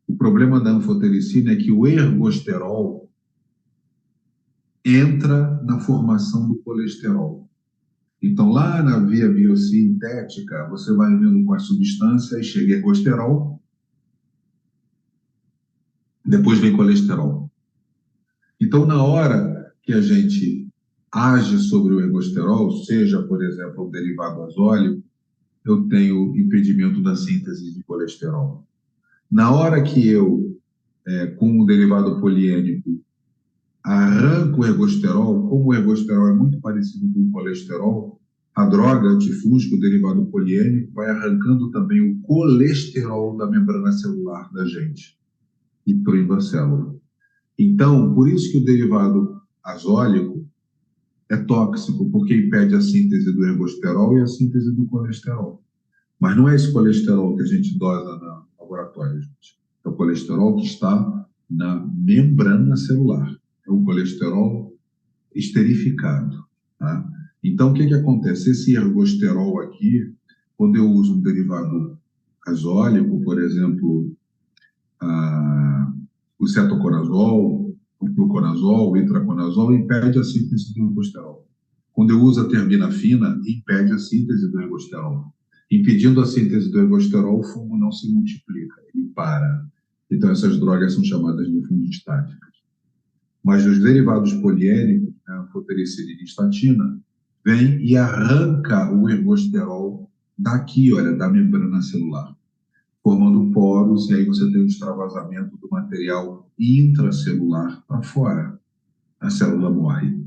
O problema da anfotericina é que o ergosterol entra na formação do colesterol. Então, lá na via biosintética, você vai vendo com as substâncias, chega ergosterol, depois vem colesterol. Então, na hora que a gente age sobre o ergosterol, seja, por exemplo, o derivado azólico, eu tenho impedimento da síntese de colesterol. Na hora que eu, com o derivado poliênico, arranco o ergosterol, como o ergosterol é muito parecido com o colesterol, a droga antifúngica, o derivado poliênico, vai arrancando também o colesterol da membrana celular da gente e destruindo a célula. Então, por isso que o derivado azólico é tóxico, porque impede a síntese do ergosterol e a síntese do colesterol. Mas não é esse colesterol que a gente dosa no laboratório, gente. É o colesterol que está na membrana celular. É o colesterol esterificado, tá? Então, o que acontece? Esse ergosterol aqui, quando eu uso um derivado azólico, por exemplo, o cetoconazol, o gluconazol, o itraconazol, impede a síntese do ergosterol. Quando eu uso a terbinafina, impede a síntese do ergosterol. Impedindo a síntese do ergosterol, o fungo não se multiplica, ele para. Então, essas drogas são chamadas de fungostáticas. Mas os derivados poliênicos, a anfotericina e estatina, vem e arranca o ergosterol daqui, olha, da membrana celular, formando poros, e aí você tem o extravasamento do material intracelular para fora. A célula morre.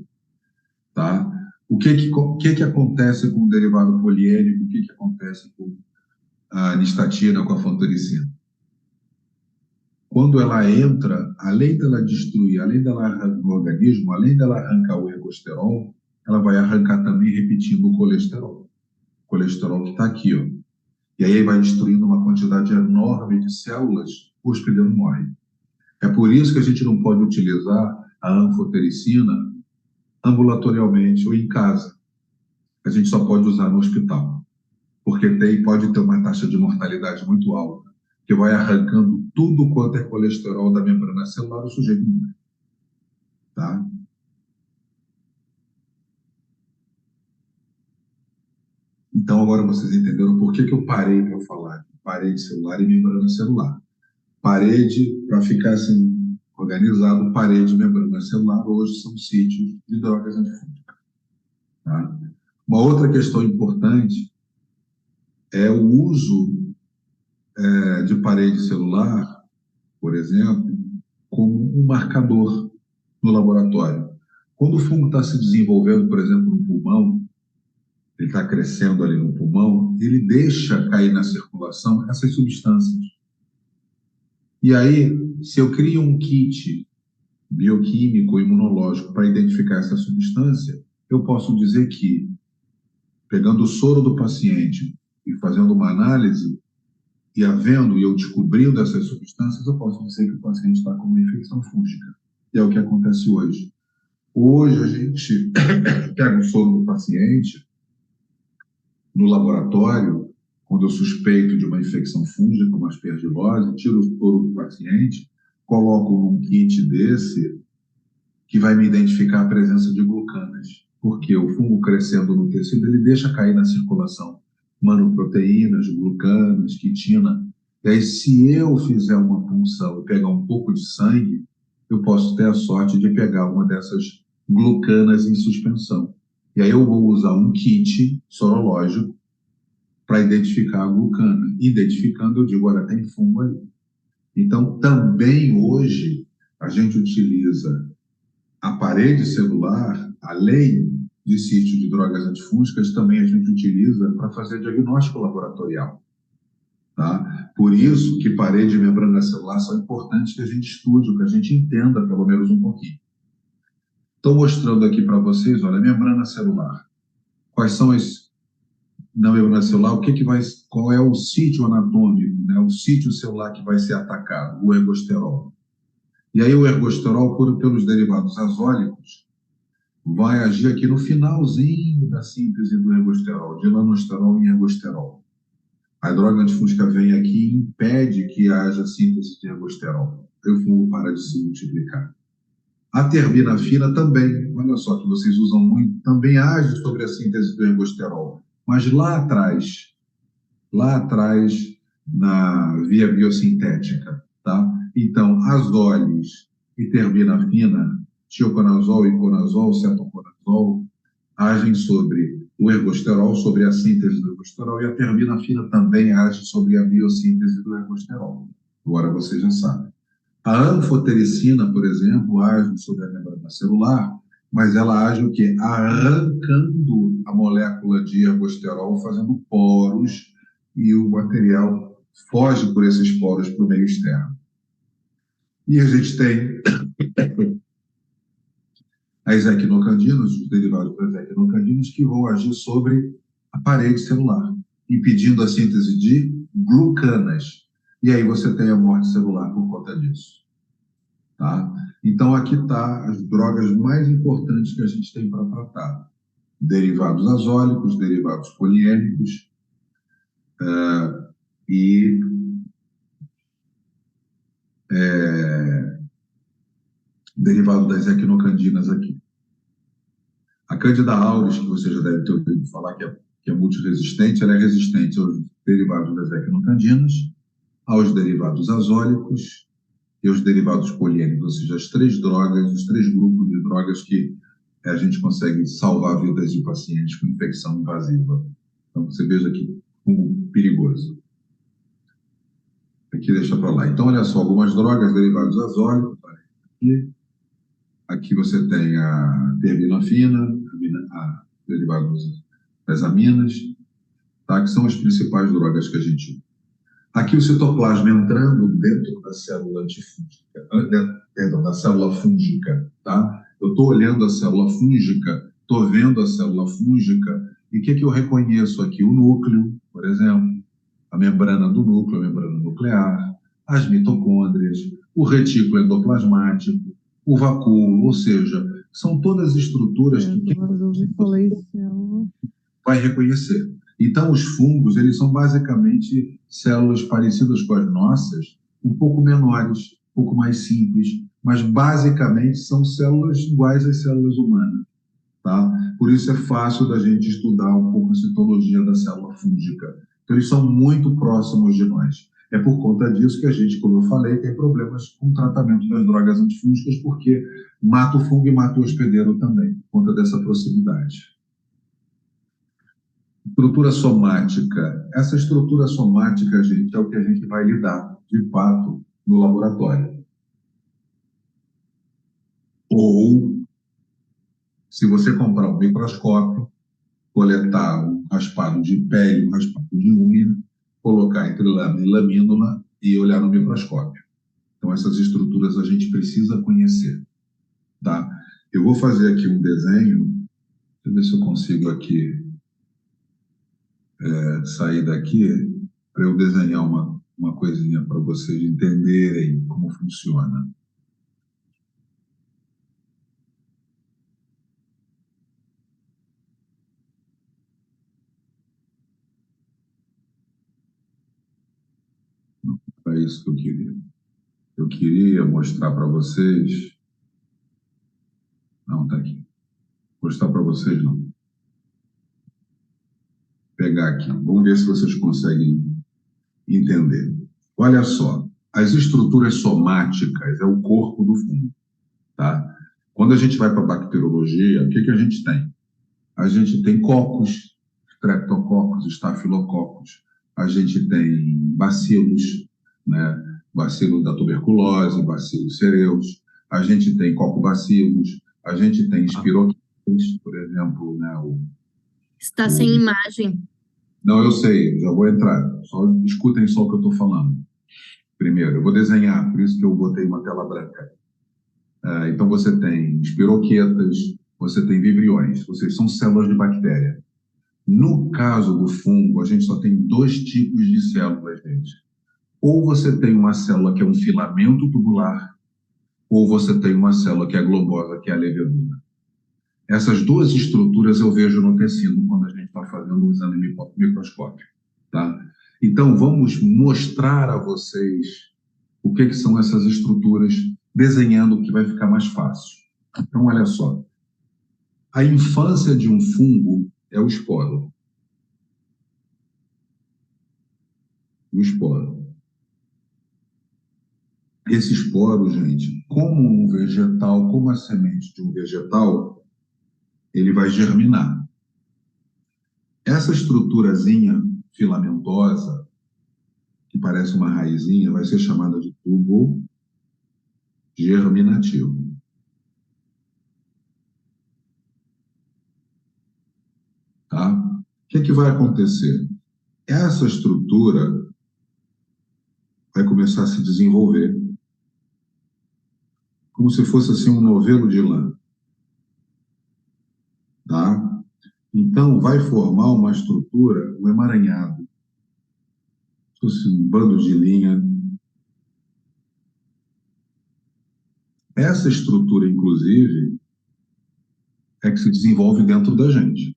Tá? O que acontece com o derivado poliênico? O que acontece com a nistatina, com a anfotericina? Quando ela entra, além dela destruir, além dela arrancar o organismo, além dela arrancar o ergosterol, ela vai arrancar também, repetindo, o colesterol. O colesterol que está aqui, ó. E aí vai destruindo uma quantidade enorme de células, o hospedeiro morre. É por isso que a gente não pode utilizar a anfotericina ambulatorialmente ou em casa. A gente só pode usar no hospital, porque pode ter uma taxa de mortalidade muito alta, que vai arrancando tudo quanto é colesterol da membrana celular, o sujeito morre. Tá? Então, agora vocês entenderam por que eu parei para falar de parede celular e membrana celular. Parede, para ficar assim, organizado, parede e membrana celular, hoje são sítios de drogas antifúngicas. Tá? Uma outra questão importante é o uso de parede celular, por exemplo, como um marcador no laboratório. Quando o fungo está se desenvolvendo, por exemplo, no pulmão, ele está crescendo ali no pulmão, ele deixa cair na circulação essas substâncias. E aí, se eu crio um kit bioquímico, imunológico, para identificar essa substância, eu posso dizer que, pegando o soro do paciente e fazendo uma análise, e havendo, e eu descobrindo essas substâncias, eu posso dizer que o paciente está com uma infecção fúngica. E é o que acontece hoje. Hoje, a gente pega o soro do paciente no laboratório, quando eu suspeito de uma infecção fúngica, uma aspergilose, tiro o soro do paciente, coloco num kit desse que vai me identificar a presença de glucanas. Porque o fungo crescendo no tecido, ele deixa cair na circulação manoproteínas, glucanas, quitina. E aí, se eu fizer uma punção e pegar um pouco de sangue, eu posso ter a sorte de pegar uma dessas glucanas em suspensão. E aí eu vou usar um kit sorológico para identificar a glucana. Identificando, eu digo, olha, tem fungo aí. Então, também hoje, a gente utiliza a parede celular, além de sítio de drogas antifúngicas, também a gente utiliza para fazer diagnóstico laboratorial. Tá? Por isso que parede e membrana celular são importantes que a gente estude, que a gente entenda pelo menos um pouquinho. Estou mostrando aqui para vocês, olha, a membrana celular. Quais são as... Na membrana celular, qual é o sítio anatômico, né? O sítio celular que vai ser atacado, o ergosterol. E aí o ergosterol, pelos derivados azólicos, vai agir aqui no finalzinho da síntese do ergosterol, de lanosterol em ergosterol. A droga antifúngica vem aqui e impede que haja síntese de ergosterol. Aí o fungo para de se multiplicar. A terbinafina também, olha só que vocês usam muito, também age sobre a síntese do ergosterol. Mas lá atrás, na via biosintética, tá? Então, azoles e terbinafina, tioconazol, iconazol, cetoconazol, agem sobre o ergosterol, sobre a síntese do ergosterol, e a terbinafina também age sobre a biossíntese do ergosterol. Agora você já sabe. A anfotericina, por exemplo, age sobre a membrana celular, mas ela age o quê? Arrancando a molécula de ergosterol, fazendo poros, e o material foge por esses poros para o meio externo. E a gente tem as equinocandinas, os derivados das equinocandinas, que vão agir sobre a parede celular, impedindo a síntese de glucanas. E aí você tem a morte celular por conta disso. Tá? Então, aqui está as drogas mais importantes que a gente tem para tratar. Derivados azólicos, derivados poliênicos e derivado das equinocandinas aqui. A Candida auris, que você já deve ter ouvido falar que é multiresistente, ela é resistente aos derivados das equinocandinas, aos derivados azólicos e aos derivados poliênicos, ou seja, as três drogas, os três grupos de drogas que a gente consegue salvar vidas de pacientes com infecção invasiva. Então, você veja aqui como perigoso. Aqui deixa para lá. Então, olha só, algumas drogas, derivados azólicos, aqui você tem a terbinafina, derivados das aminas, tá? Que são as principais drogas que a gente usa. Aqui o citoplasma entrando dentro da célula antifúngica, perdão, da célula fúngica, tá? Eu estou olhando a célula fúngica, estou vendo a célula fúngica, e o que eu reconheço aqui? O núcleo, por exemplo, a membrana do núcleo, a membrana nuclear, as mitocôndrias, o retículo endoplasmático, o vacúolo, ou seja, são todas estruturas que vai reconhecer. Então, os fungos, eles são basicamente células parecidas com as nossas, um pouco menores, um pouco mais simples, mas basicamente são células iguais às células humanas, tá? Por isso é fácil da gente estudar um pouco a citologia da célula fúngica. Então, eles são muito próximos de nós. É por conta disso que a gente, como eu falei, tem problemas com o tratamento das drogas antifúngicas, porque mata o fungo e mata o hospedeiro também, por conta dessa proximidade. Estrutura somática. Essa estrutura somática, gente, é o que a gente vai lidar, de fato, no laboratório. Ou, se você comprar um microscópio, coletar um raspado de pele, um raspado de unha, colocar entre lâmina e lamínula e olhar no microscópio. Então, essas estruturas a gente precisa conhecer, tá? Eu vou fazer aqui um desenho, deixa eu ver se eu consigo aqui sair daqui para eu desenhar uma coisinha para vocês entenderem como funciona. Não é isso que eu queria. Eu queria mostrar para vocês... Não, está aqui. Mostrar para vocês, não. Pegar aqui. Vamos ver se vocês conseguem entender. Olha só, as estruturas somáticas é o corpo do fungo, tá? Quando a gente vai para a bacteriologia, o que a gente tem? A gente tem cocos, streptococcus, estafilococcus, a gente tem bacilos, né? Bacilo da tuberculose, bacilos cereus, a gente tem cocobacilos, a gente tem espiroquetas, por exemplo, né? Está sem imagem. Não, eu sei, já vou entrar. Só escutem só o que eu estou falando. Primeiro, eu vou desenhar, por isso que eu botei uma tela branca. Então, você tem espiroquetas, você tem vibriões, ou seja, são células de bactéria. No caso do fungo, a gente só tem dois tipos de células, gente. Ou você tem uma célula que é um filamento tubular, ou você tem uma célula que é globosa, que é a levedura. Essas duas estruturas eu vejo no tecido quando a gente está fazendo o exame microscópico, tá? Então, vamos mostrar a vocês o que são essas estruturas, desenhando, que vai ficar mais fácil. Então, olha só. A infância de um fungo é o esporo. O esporo. Esse esporo, gente, como um vegetal, como a semente de um vegetal, ele vai germinar. Essa estruturazinha filamentosa, que parece uma raizinha, vai ser chamada de tubo germinativo. Tá? O que vai acontecer? Essa estrutura vai começar a se desenvolver como se fosse assim um novelo de lã. Tá? Então, vai formar uma estrutura, um emaranhado, como se fosse um bando de linha. Essa estrutura, inclusive, é que se desenvolve dentro da gente.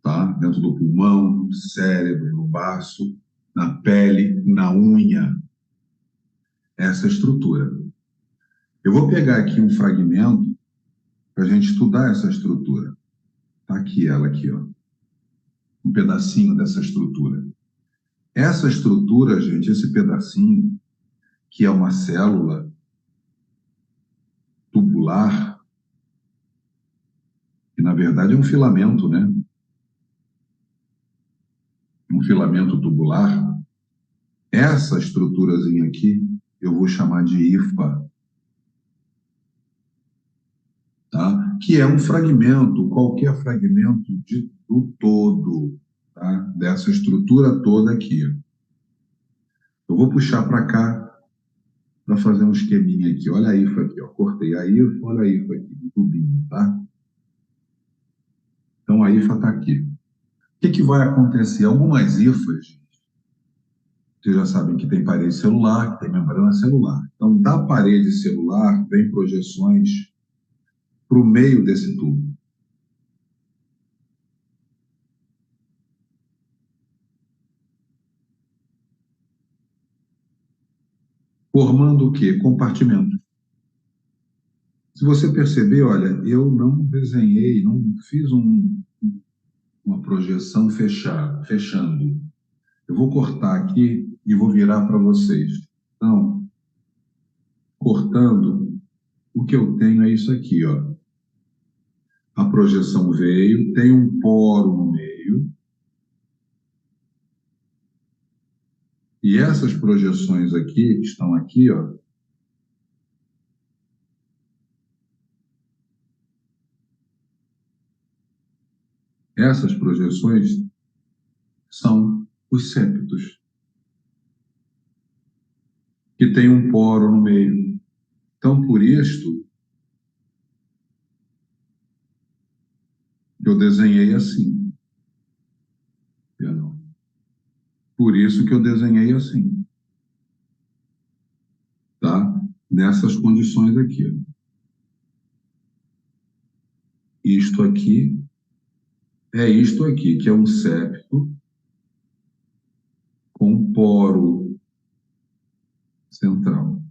Tá? Dentro do pulmão, no cérebro, no baço, na pele, na unha. Essa estrutura. Eu vou pegar aqui um fragmento para a gente estudar essa estrutura. Está aqui ela aqui, ó. Um pedacinho dessa estrutura. Essa estrutura, gente, esse pedacinho, que é uma célula tubular, que na verdade é um filamento, né? Um filamento tubular. Essa estruturazinha aqui, eu vou chamar de hifa. Tá? Que é um fragmento, qualquer fragmento do todo, tá? Dessa estrutura toda aqui. Eu vou puxar para cá para fazer um esqueminha aqui. Olha a hifa aqui, ó. Cortei a hifa, olha a hifa aqui, um tubinho, tá? Então a hifa está aqui. O que vai acontecer? Algumas hifas, gente, vocês já sabem que tem parede celular, que tem membrana celular. Então, da parede celular, vem projeções para o meio desse tubo. Formando o quê? Compartimento. Se você perceber, olha, eu não desenhei, não fiz uma projeção fechando. Eu vou cortar aqui e vou virar para vocês. Então, cortando, o que eu tenho é isso aqui, ó. A projeção veio, tem um poro no meio. E essas projeções aqui, que estão aqui, ó, essas projeções são os septos, que tem um poro no meio. Então, por isto, eu desenhei assim. Por isso que eu desenhei assim. Tá? Nessas condições aqui. Isto aqui é isto aqui, que é um septo com poro central.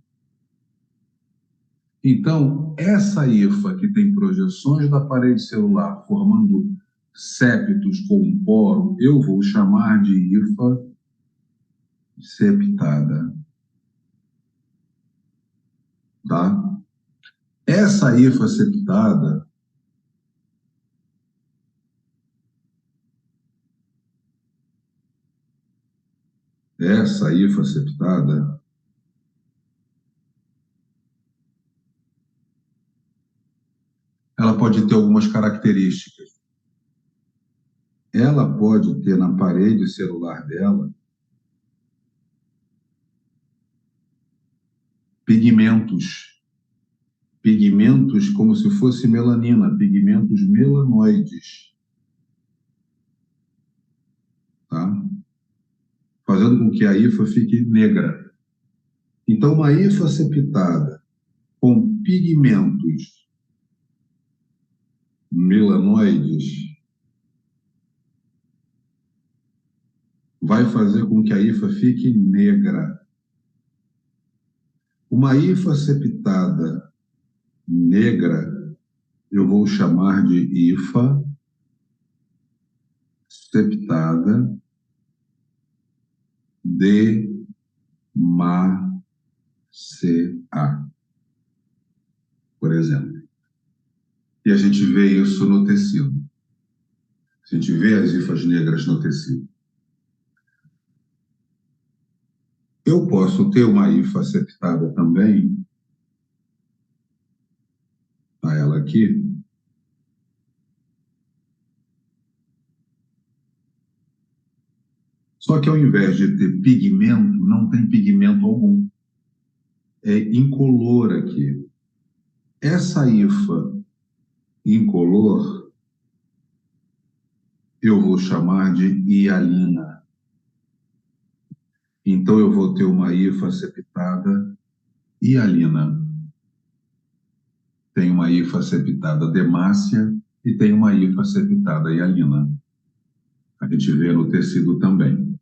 Então, essa hifa que tem projeções da parede celular formando septos com um poro, eu vou chamar de hifa septada. Tá? Essa hifa septada ela pode ter algumas características. Ela pode ter na parede celular dela pigmentos como se fosse melanina, pigmentos melanoides, tá? Fazendo com que a hifa fique negra. Então, uma hifa septada com pigmentos melanoides vai fazer com que a hifa fique negra. Uma hifa septada negra, eu vou chamar de hifa septada de DMACA, por exemplo. E a gente vê isso no tecido. A gente vê as hifas negras no tecido. Eu posso ter uma hifa septada também, a ela aqui, só que ao invés de ter pigmento, não tem pigmento algum. É incolor aqui. Essa hifa incolor, eu vou chamar de hialina. Então, eu vou ter uma hifa septada hialina. Tem uma hifa septada demácia e tem uma hifa septada hialina. A gente vê no tecido também.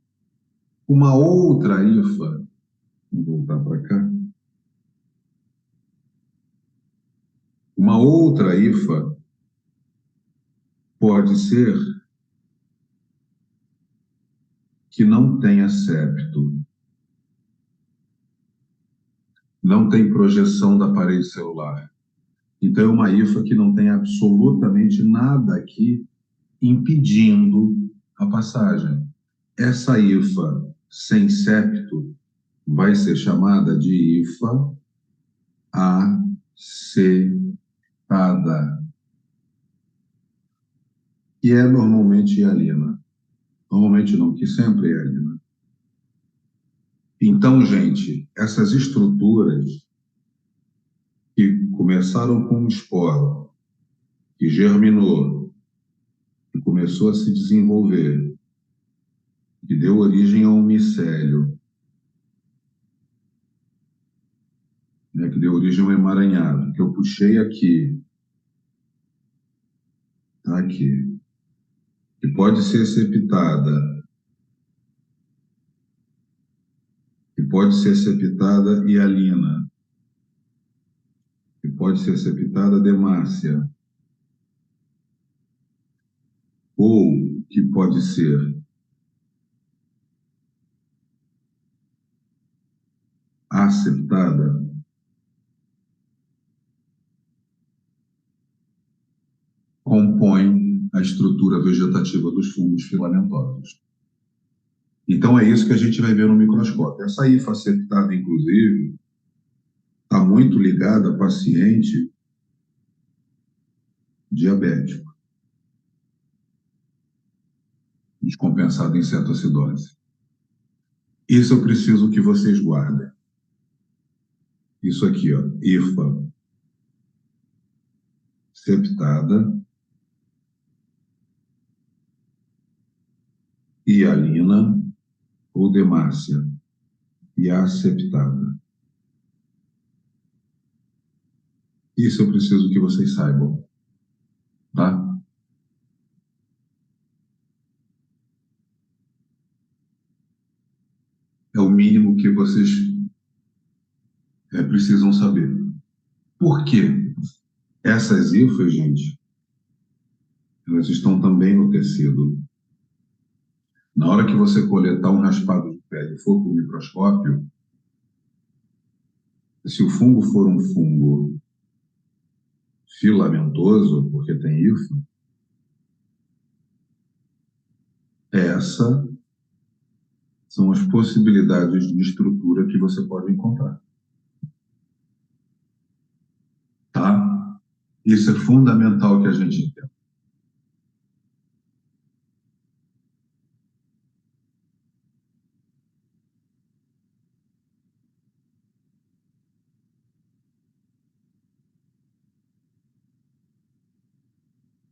Uma outra hifa, vou voltar para cá. Uma outra hifa pode ser que não tenha septo, não tem projeção da parede celular. Então, é uma hifa que não tem absolutamente nada aqui impedindo a passagem. Essa hifa sem septo vai ser chamada de hifa acetada, que é normalmente hialina. Normalmente não, que sempre é hialina. Então, gente, essas estruturas que começaram com um esporo, que germinou, que começou a se desenvolver, que deu origem a um micélio, né, que deu origem a um emaranhado, que eu puxei aqui, tá aqui, que pode ser septada, que pode ser septada hialina, que pode ser septada demácia, ou que pode ser aceptada, compõe a estrutura vegetativa dos fungos filamentosos. Então, é isso que a gente vai ver no microscópio. Essa hifa septada, inclusive, está muito ligada a paciente diabético, descompensado em cetoacidose. Isso eu preciso que vocês guardem. Isso aqui, ó, hifa septada, hialina ou demácia e aceptada. Isso eu preciso que vocês saibam, tá? É o mínimo que vocês precisam saber. Por quê? Essas hifas, gente, elas estão também no tecido. Na hora que você coletar um raspado de pele e for para o microscópio, se o fungo for um fungo filamentoso, porque tem hifa, essas são as possibilidades de estrutura que você pode encontrar. Tá? Isso é fundamental que a gente entenda.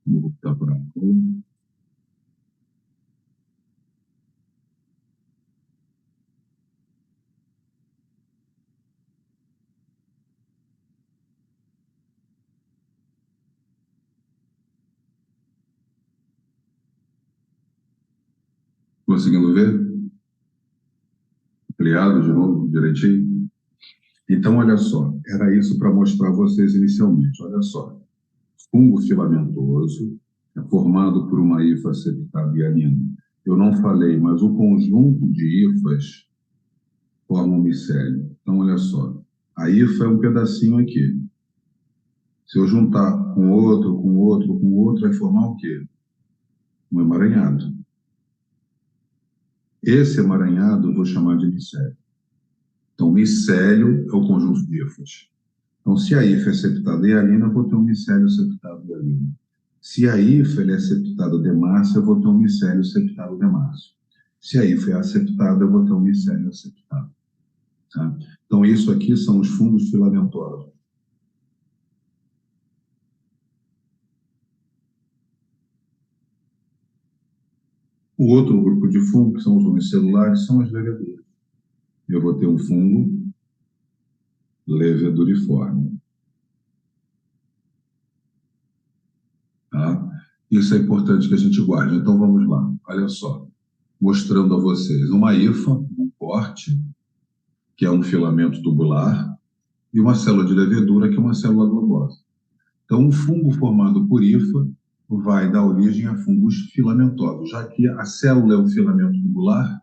Vou voltar para cá. Conseguindo ver? Ampliado de novo, direitinho? Então, olha só, era isso para mostrar a vocês inicialmente. Olha só, fungo filamentoso é formado por uma hifa septada hialina. Eu não falei, mas o conjunto de hifas forma um micélio. Então, olha só, a hifa é um pedacinho aqui. Se eu juntar com outro, com outro, com outro, vai formar o quê? um emaranhado. Esse emaranhado eu vou chamar de micélio. Então, micélio é o conjunto de hifas. Então, se a hifa é septada hialina, eu vou ter um micélio septado hialina. Se a hifa é septada demácia, eu vou ter um micélio septado demácio. Se a hifa é aceptada, eu vou ter um micélio aceptado. Tá? Então, isso aqui são os fungos filamentosos. O outro grupo de fungos, que são os unicelulares, são as leveduras. Eu vou ter um fungo leveduriforme. Tá? Isso é importante que a gente guarde. Então, vamos lá. Olha só. Mostrando a vocês uma hifa, um corte, que é um filamento tubular, e uma célula de levedura, que é uma célula globosa. Então, um fungo formado por hifa vai dar origem a fungos filamentosos, já que a célula é um filamento tubular,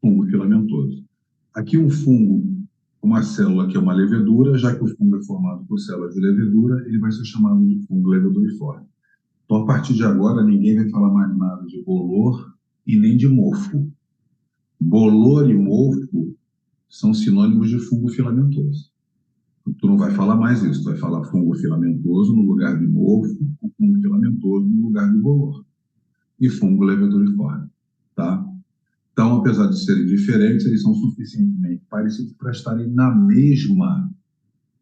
fungo filamentoso. Aqui um fungo, uma célula que é uma levedura, já que o fungo é formado por células de levedura, ele vai ser chamado de fungo leveduriforme. Então, a partir de agora, ninguém vai falar mais nada de bolor e nem de mofo. Bolor e mofo são sinônimos de fungo filamentoso. Tu não vai falar mais isso, tu vai falar fungo filamentoso no lugar de mofo, ou fungo filamentoso no lugar de bolor. E fungo leveduriforme, tá? Então, apesar de serem diferentes, eles são suficientemente parecidos para estarem na mesma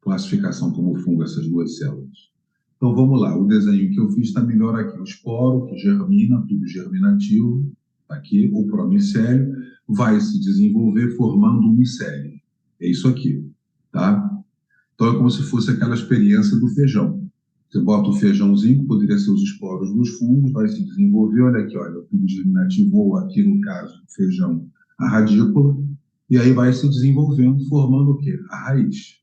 classificação como fungo, essas duas células. Então, vamos lá. O desenho que eu fiz está melhor aqui. O esporo, que germina, tubo germinativo, aqui, o promicélio, vai se desenvolver formando um micélio. É isso aqui, tá? Então, é como se fosse aquela experiência do feijão. Você bota o feijãozinho, que poderia ser os esporos dos fungos, vai se desenvolver, olha aqui, olha, o tubo germinativo, ou aqui no caso do feijão, a radícula, e aí vai se desenvolvendo, formando o quê? A raiz.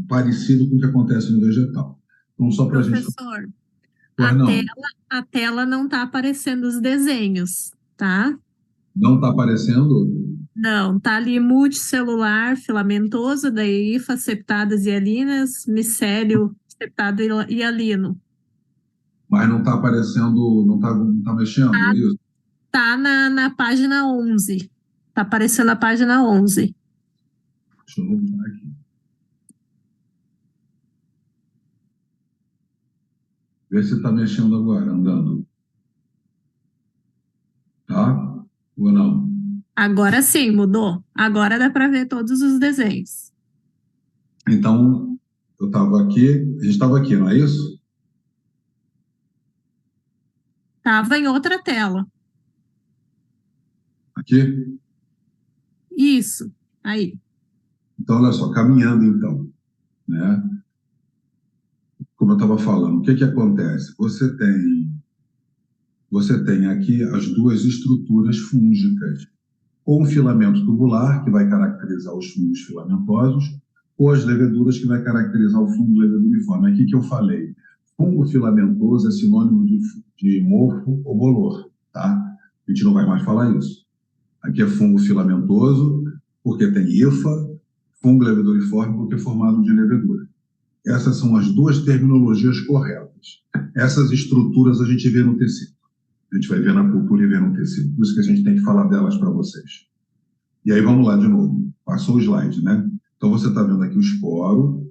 Parecido com o que acontece no vegetal. Então, só para a gente... Professor, Pois a tela não está aparecendo os desenhos, tá? não está aparecendo? Não, tá ali multicelular, filamentoso, daí hifa, septadas hialinas, micélio, septado hialino. Mas não está aparecendo, não tá mexendo, é isso? Tá na página 11. Tá aparecendo a página 11. Deixa eu voltar aqui. Vê se está mexendo agora, andando. Tá? Ou não? Agora sim, mudou. Agora dá para ver todos os desenhos. Então, eu estava aqui, a gente estava aqui, não é isso? Tava em outra tela. Aqui? Isso, aí. Então, olha só, caminhando então, né? Como eu estava falando, o que que acontece? Você tem aqui as duas estruturas fúngicas, ou um filamento tubular, que vai caracterizar os fungos filamentosos, ou as leveduras, que vai caracterizar o fungo leveduriforme. Aqui que eu falei, fungo filamentoso é sinônimo de mofo ou bolor, tá? A gente não vai mais falar isso. Aqui é fungo filamentoso, porque tem hifa, fungo leveduriforme, porque é formado de levedura. Essas são as duas terminologias corretas. Essas estruturas a gente vê no tecido. A gente vai ver na cultura e ver no tecido. Por isso que a gente tem que falar delas para vocês. E aí vamos lá de novo. Passou o slide, né? Então você está vendo aqui o esporo,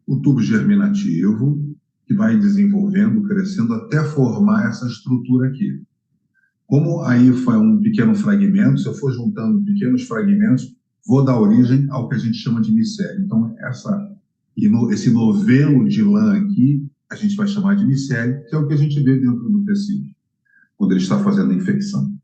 o tubo germinativo, que vai desenvolvendo, crescendo, até formar essa estrutura aqui. Como a hifa é um pequeno fragmento, se eu for juntando pequenos fragmentos, vou dar origem ao que a gente chama de micélio. Então, esse novelo de lã aqui, a gente vai chamar de micélio, que é o que a gente vê dentro do tecido, quando ele está fazendo a infecção.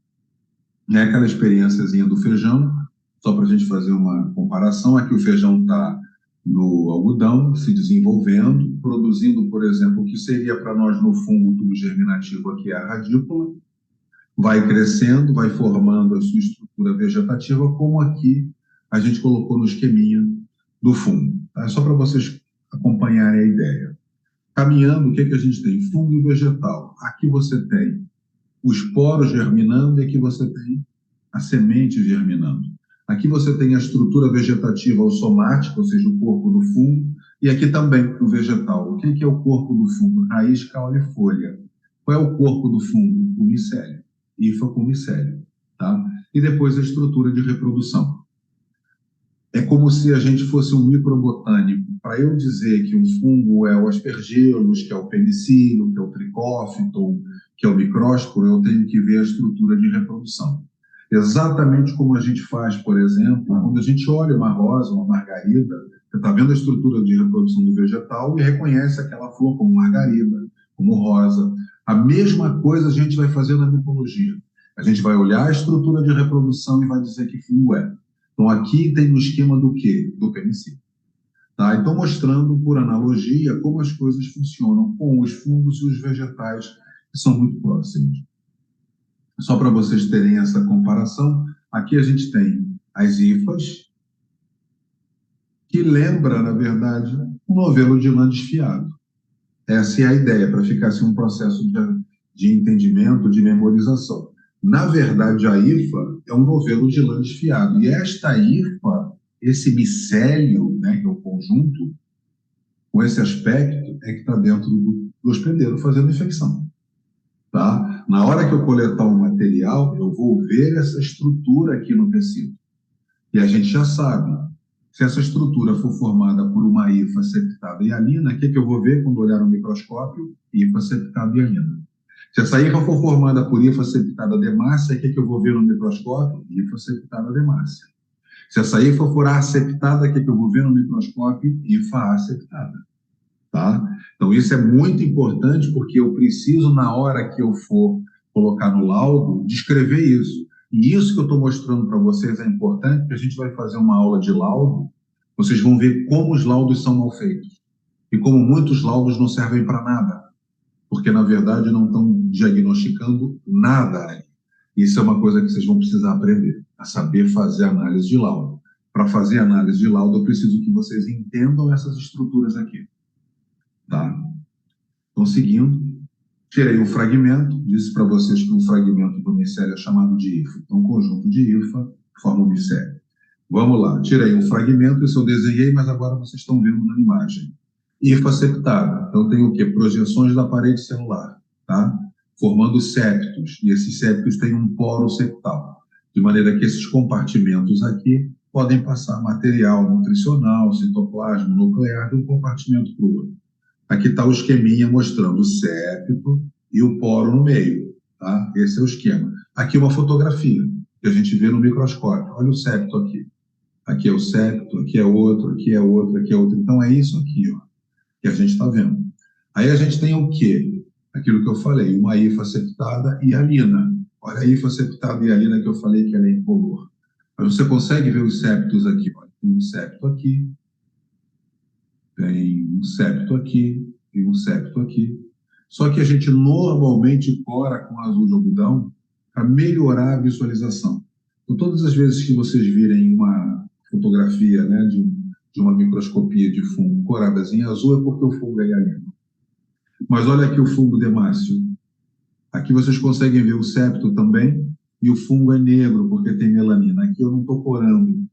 É aquela experiênciazinha do feijão, só para a gente fazer uma comparação. Aqui o feijão está no algodão, se desenvolvendo, produzindo, por exemplo, o que seria para nós no fungo tubo germinativo aqui a radícula, vai crescendo, vai formando a sua estrutura vegetativa, como aqui a gente colocou no esqueminha do fungo. Tá? Só para vocês acompanharem a ideia. Caminhando, o que a gente tem? Fungo vegetal. Aqui você tem o esporo germinando e aqui você tem a semente germinando. Aqui você tem a estrutura vegetativa ou somática, ou seja, o corpo do fungo, e aqui também o vegetal. O que é o corpo do fungo? Raiz, caule e folha. Qual é o corpo do fungo? O micélio. Hifa com micélio. Tá? E depois a estrutura de reprodução. É como se a gente fosse um microbotânico. Para eu dizer que um fungo é o aspergillus, que é o penicillium, que é o trichophyton, que é o micrósporo, eu tenho que ver a estrutura de reprodução. Exatamente como a gente faz, por exemplo, quando a gente olha uma rosa, uma margarida, você está vendo a estrutura de reprodução do vegetal e reconhece aquela flor como margarida, como rosa. A mesma coisa a gente vai fazer na micologia. A gente vai olhar a estrutura de reprodução e vai dizer que fungo é. Então, aqui tem um esquema do quê? Do penicillium. Tá? Então, mostrando, por analogia, como as coisas funcionam com os fungos e os vegetais, que são muito próximos. Só para vocês terem essa comparação, aqui a gente tem as hifas, que lembra, na verdade, um novelo de lã desfiado. Essa é a ideia, para ficar assim, um processo de entendimento, de memorização. Na verdade, a hifa é um novelo de lã desfiado. E esta hifa, esse micélio, né, que é o conjunto, com esse aspecto, é que está dentro do hospedeiro fazendo infecção. Tá? Na hora que eu coletar o material, eu vou ver essa estrutura aqui no tecido. E a gente já sabe, se essa estrutura for formada por uma hifa septada e hialina, o que eu vou ver quando olhar no microscópio? Hifa septada e hialina. Se essa hifa for formada por hifa septada demácia, o que eu vou ver no microscópio? Hifa septada demácia. Se essa hifa for aceptada, o que eu vou ver no microscópio? Hifa aceptada. Tá? Então, isso é muito importante, porque eu preciso, na hora que eu for colocar no laudo, descrever isso. E isso que eu estou mostrando para vocês é importante, porque a gente vai fazer uma aula de laudo, vocês vão ver como os laudos são mal feitos. E como muitos laudos não servem para nada, porque, na verdade, não estão diagnosticando nada. Isso é uma coisa que vocês vão precisar aprender, a saber fazer análise de laudo. Para fazer análise de laudo, eu preciso que vocês entendam essas estruturas aqui. Tá? Então, seguindo, tirei um fragmento, disse para vocês que um fragmento do micélio é chamado de hifa. Então, um conjunto de hifa forma o micélio. Vamos lá, tirei um fragmento, isso eu desenhei, mas agora vocês estão vendo na imagem. Hifa septada, então tem o quê? Projeções da parede celular, tá? Formando septos, e esses septos têm um poro septal, de maneira que esses compartimentos aqui podem passar material nutricional, citoplasma, nuclear, de um compartimento para o outro. Aqui está o esqueminha mostrando o septo e o poro no meio, tá? Esse é o esquema. Aqui uma fotografia, que a gente vê no microscópio. Olha o septo aqui. Aqui é o septo, aqui é outro, aqui é outro, aqui é outro. Então é isso aqui, ó, que a gente está vendo. Aí a gente tem o quê? Aquilo que eu falei, uma hifa septada e hialina. Olha a hifa septada e hialina que eu falei que ela é incolor. Mas você consegue ver os septos aqui. Olha, tem um septo aqui, tem um septo aqui, tem um septo aqui. Só que a gente normalmente cora com azul de algodão para melhorar a visualização. Então, todas as vezes que vocês virem uma fotografia, né, de uma microscopia de fungo coradas em azul, é porque o fungo é hialino. Mas olha aqui o fungo demácio. Aqui vocês conseguem ver o septo também, e o fungo é negro, porque tem melanina. Aqui eu não estou corando.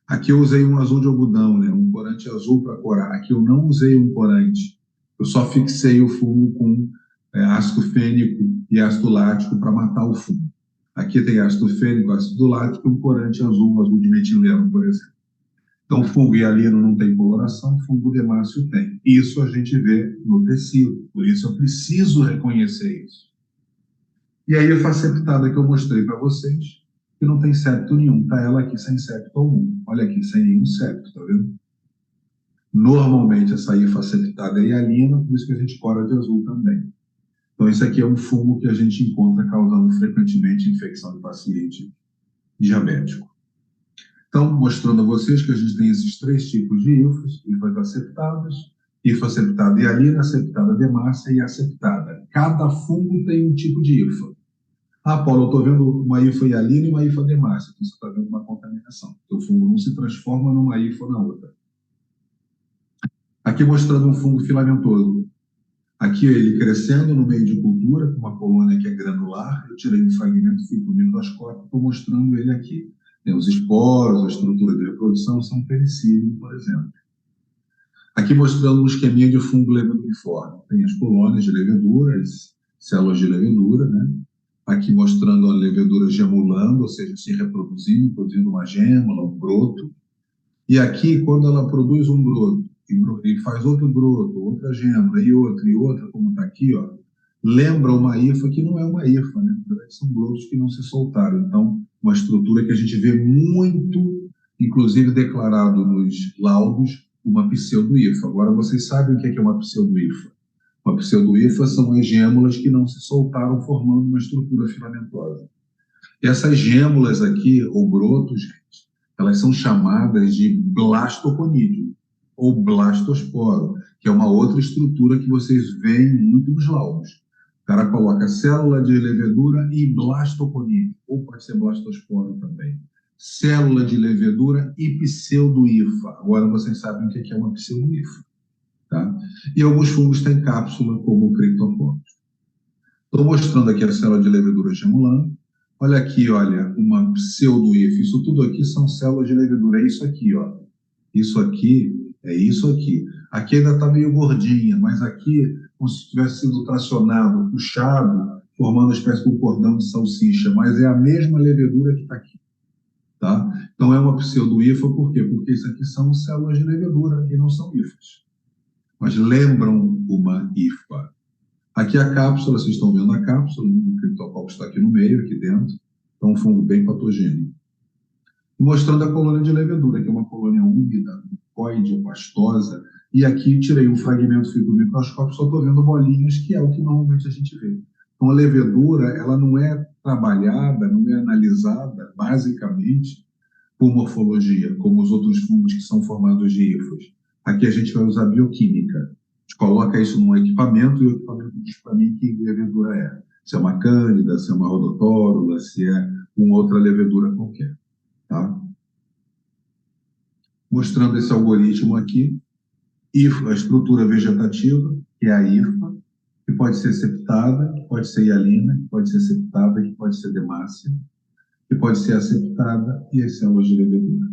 Aqui eu usei um azul de algodão, né, um corante azul para corar. Aqui eu não usei um corante. Eu só fixei o fungo com ácido fênico e ácido lático para matar o fungo. Aqui tem ácido fênico, ácido lático e um corante azul, azul de metileno, por exemplo. Então, fungo hialino não tem coloração, fungo demácio tem. Isso a gente vê no tecido, por isso eu preciso reconhecer isso. E aí a septada que eu mostrei para vocês, que não tem septo nenhum, está ela aqui sem septo algum. Olha aqui, sem nenhum septo, tá vendo? Normalmente essa hifa septada é hialina, por isso que a gente cora de azul também. Então, esse aqui é um fungo que a gente encontra causando frequentemente infecção de paciente diabético. Então, mostrando a vocês que a gente tem esses três tipos de hifas aceptadas, hifa septada hialina, septada demácia e aceptada. Cada fungo tem um tipo de hifa. Ah, Paulo, eu estou vendo uma hifa hialina e uma hifa demácia. Então, você está vendo uma contaminação. Então, o fungo não se transforma numa hifa ou na outra. Aqui mostrando um fungo filamentoso. Aqui ele crescendo no meio de cultura, com uma colônia que é granular. Eu tirei um fragmento, fui para o microscópio, estou mostrando ele aqui. Tem os esporos, a estrutura de reprodução, são penicílium, por exemplo. Aqui mostrando um esqueminha de fungo leveduriforme. Tem as colônias de leveduras, células de levedura, né? Aqui mostrando a levedura gemulando, ou seja, se reproduzindo, produzindo uma gêmula, um broto. E aqui, quando ela produz um broto, e faz outro broto, outra gêmula, e outra, como está aqui, ó, lembra uma hifa que não é uma hifa, né? São brotos que não se soltaram. Então, uma estrutura que a gente vê muito, inclusive declarado nos laudos, uma pseudo-hifa. Agora, vocês sabem o que é uma pseudo-hifa? Uma pseudo-hifa são as gêmulas que não se soltaram, formando uma estrutura filamentosa. E essas gêmulas aqui, ou brotos, gente, elas são chamadas de blastoconídeo, ou blastosporo, que é uma outra estrutura que vocês veem muito nos laudos. O cara coloca célula de levedura e blastoconídeo, ou pode ser blastosporo também. Célula de levedura e pseudo-hifa. Agora vocês sabem o que é uma pseudo-hifa. Tá? E alguns fungos têm cápsula, como o Cryptococcus. Estou mostrando aqui a célula de levedura gemulando. Olha aqui, olha, uma pseudo-hifa. Isso tudo aqui são células de levedura. É isso aqui, ó. Isso aqui é isso aqui. Aqui ainda está meio gordinha, mas aqui, como se tivesse sido tracionado, puxado, formando uma espécie de um cordão de salsicha. Mas é a mesma levedura que está aqui. Tá? Então é uma pseudo-hifa, por quê? Porque isso aqui são células de levedura e não são hifas. Mas lembram uma hifa. Aqui a cápsula, vocês estão vendo a cápsula, o Cryptococcus está aqui no meio, aqui dentro. Então, um fungo bem patogênico. Mostrando a colônia de levedura, que é uma colônia úmida, mucoide, pastosa. E aqui tirei um fragmento feito do microscópio, só estou vendo bolinhas, que é o que normalmente a gente vê. Então, a levedura, ela não é trabalhada, não é analisada, basicamente, por morfologia, como os outros fungos que são formados de hifas. Aqui a gente vai usar bioquímica. A gente coloca isso num equipamento e o equipamento diz para mim que levedura é. Se é uma cândida, se é uma rodotórula, se é uma outra levedura qualquer. Tá? Mostrando esse algoritmo aqui. A estrutura vegetativa, que é a hifa, que pode ser septada, que pode ser hialina, que pode ser septada, que pode ser demácia, que pode ser aseptada e as células de levedura.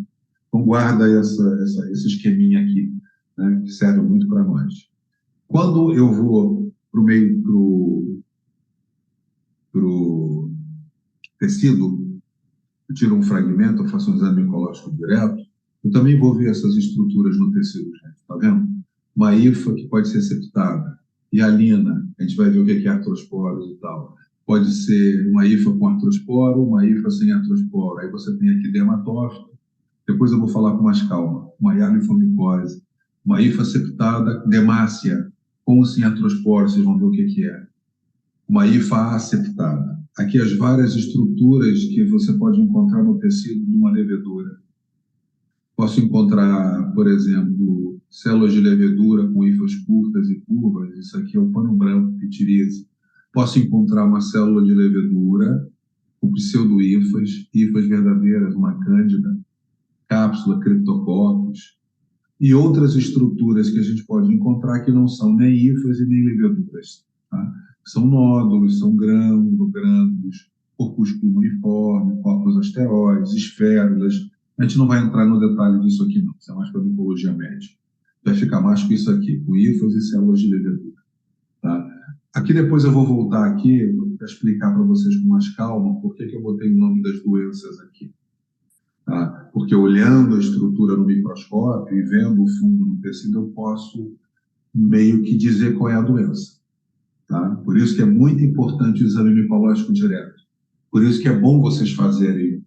Então, guarda esse esqueminha aqui, né, que serve muito para nós. Quando eu vou para o meio, pro tecido, eu tiro um fragmento, eu faço um exame micológico direto, eu também vou ver essas estruturas no tecido, gente, tá vendo? Uma hifa que pode ser septada, hialina, a gente vai ver o que é artrosporos e tal. Pode ser uma hifa com artrosporo, uma hifa sem artrosporo. Aí você tem aqui dermatófito. Depois eu vou falar com mais calma. Uma hialofomicose, uma hifa septada, demácia, com ou sem artrosporo, vocês vão ver o que é. Uma hifa aseptada. Aqui as várias estruturas que você pode encontrar no tecido de uma levedura. Posso encontrar, por exemplo, células de levedura com hifas curtas e curvas. Isso aqui é o pano branco, pitiríase. Posso encontrar uma célula de levedura com pseudo-hifas, hifas verdadeiras, uma cândida, cápsula, Cryptococcus, e outras estruturas que a gente pode encontrar que não são nem hifas e nem leveduras. Tá? São nódulos, são grânulos, corpúsculo uniforme, corpos asteroides, esférulas. A gente não vai entrar no detalhe disso aqui, não. Isso é mais para a micologia médica. Vai ficar mais com isso aqui, com hifas e células de levedura. Tá? Aqui depois eu vou voltar aqui para explicar para vocês com mais calma por que eu botei o nome das doenças aqui. Tá? Porque olhando a estrutura no microscópio e vendo o fungo no tecido, eu posso meio que dizer qual é a doença. Tá? Por isso que é muito importante o exame micológico direto. Por isso que é bom vocês fazerem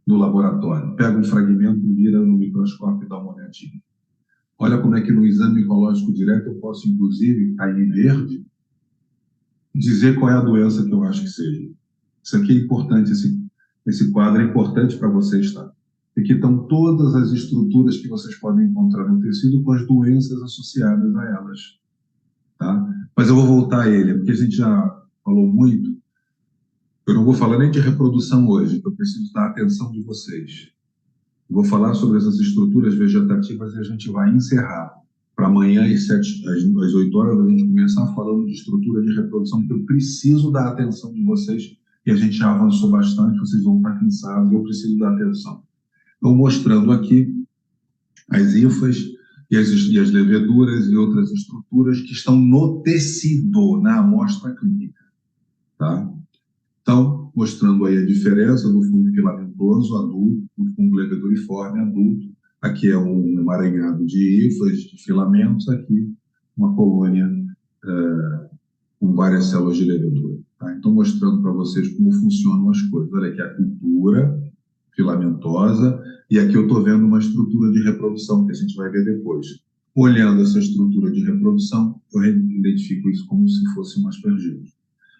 no laboratório. Pega um fragmento, vira no microscópio e dá uma olhadinha. Olha como é que no exame micológico direto eu posso, inclusive, cair em verde, dizer qual é a doença que eu acho que seja. Isso aqui é importante, esse quadro é importante para vocês, tá? Aqui estão todas as estruturas que vocês podem encontrar no tecido com as doenças associadas a elas. Tá? Mas eu vou voltar a ele, porque a gente já falou muito. Eu não vou falar nem de reprodução hoje, eu preciso dar atenção de vocês. Eu vou falar sobre essas estruturas vegetativas e a gente vai encerrar para amanhã às 8 horas a gente começar falando de estrutura de reprodução, porque eu preciso dar atenção de vocês, e a gente já avançou bastante, vocês vão estar cansados, eu preciso dar atenção. Estou mostrando aqui as hifas e as leveduras e outras estruturas que estão no tecido, na amostra clínica. Tá? Então, mostrando aí a diferença do fungo filamentoso adulto, do fungo leveduriforme adulto. Aqui é um emaranhado de hifas, de filamentos, aqui uma colônia com várias células de levedura. Tá? Então, mostrando para vocês como funcionam as coisas. Olha aqui a cultura filamentosa, e aqui eu estou vendo uma estrutura de reprodução, que a gente vai ver depois. Olhando essa estrutura de reprodução, eu identifico isso como se fosse um aspergillus.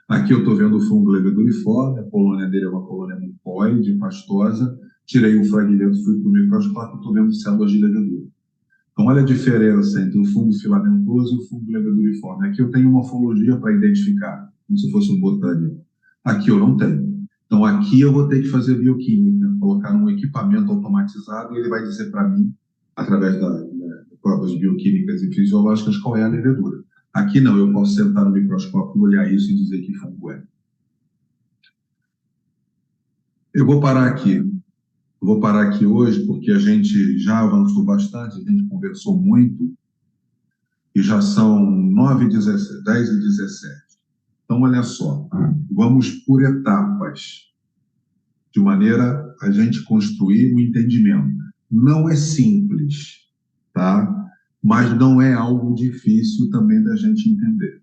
Aqui eu estou vendo o fungo leveduriforme, a colônia dele é uma colônia mucoide, pastosa. Tirei um fragmento, fui para o microscópio e estou vendo células de levedura. Então, olha a diferença entre o fungo filamentoso e o fungo leveduriforme. Aqui eu tenho morfologia para identificar, como se fosse um botânico. Aqui eu não tenho. Então, aqui eu vou ter que fazer bioquímica, colocar num equipamento automatizado e ele vai dizer para mim, através de provas bioquímicas e fisiológicas, qual é a levedura. Aqui não, eu posso sentar no microscópio, olhar isso e dizer que fungo é. Eu vou parar aqui. Vou parar aqui hoje porque a gente já avançou bastante, a gente conversou muito e já são 9h17, 10h17. Então, olha só, vamos por etapas, de maneira a gente construir o entendimento. Não é simples, tá? Mas não é algo difícil também da gente entender.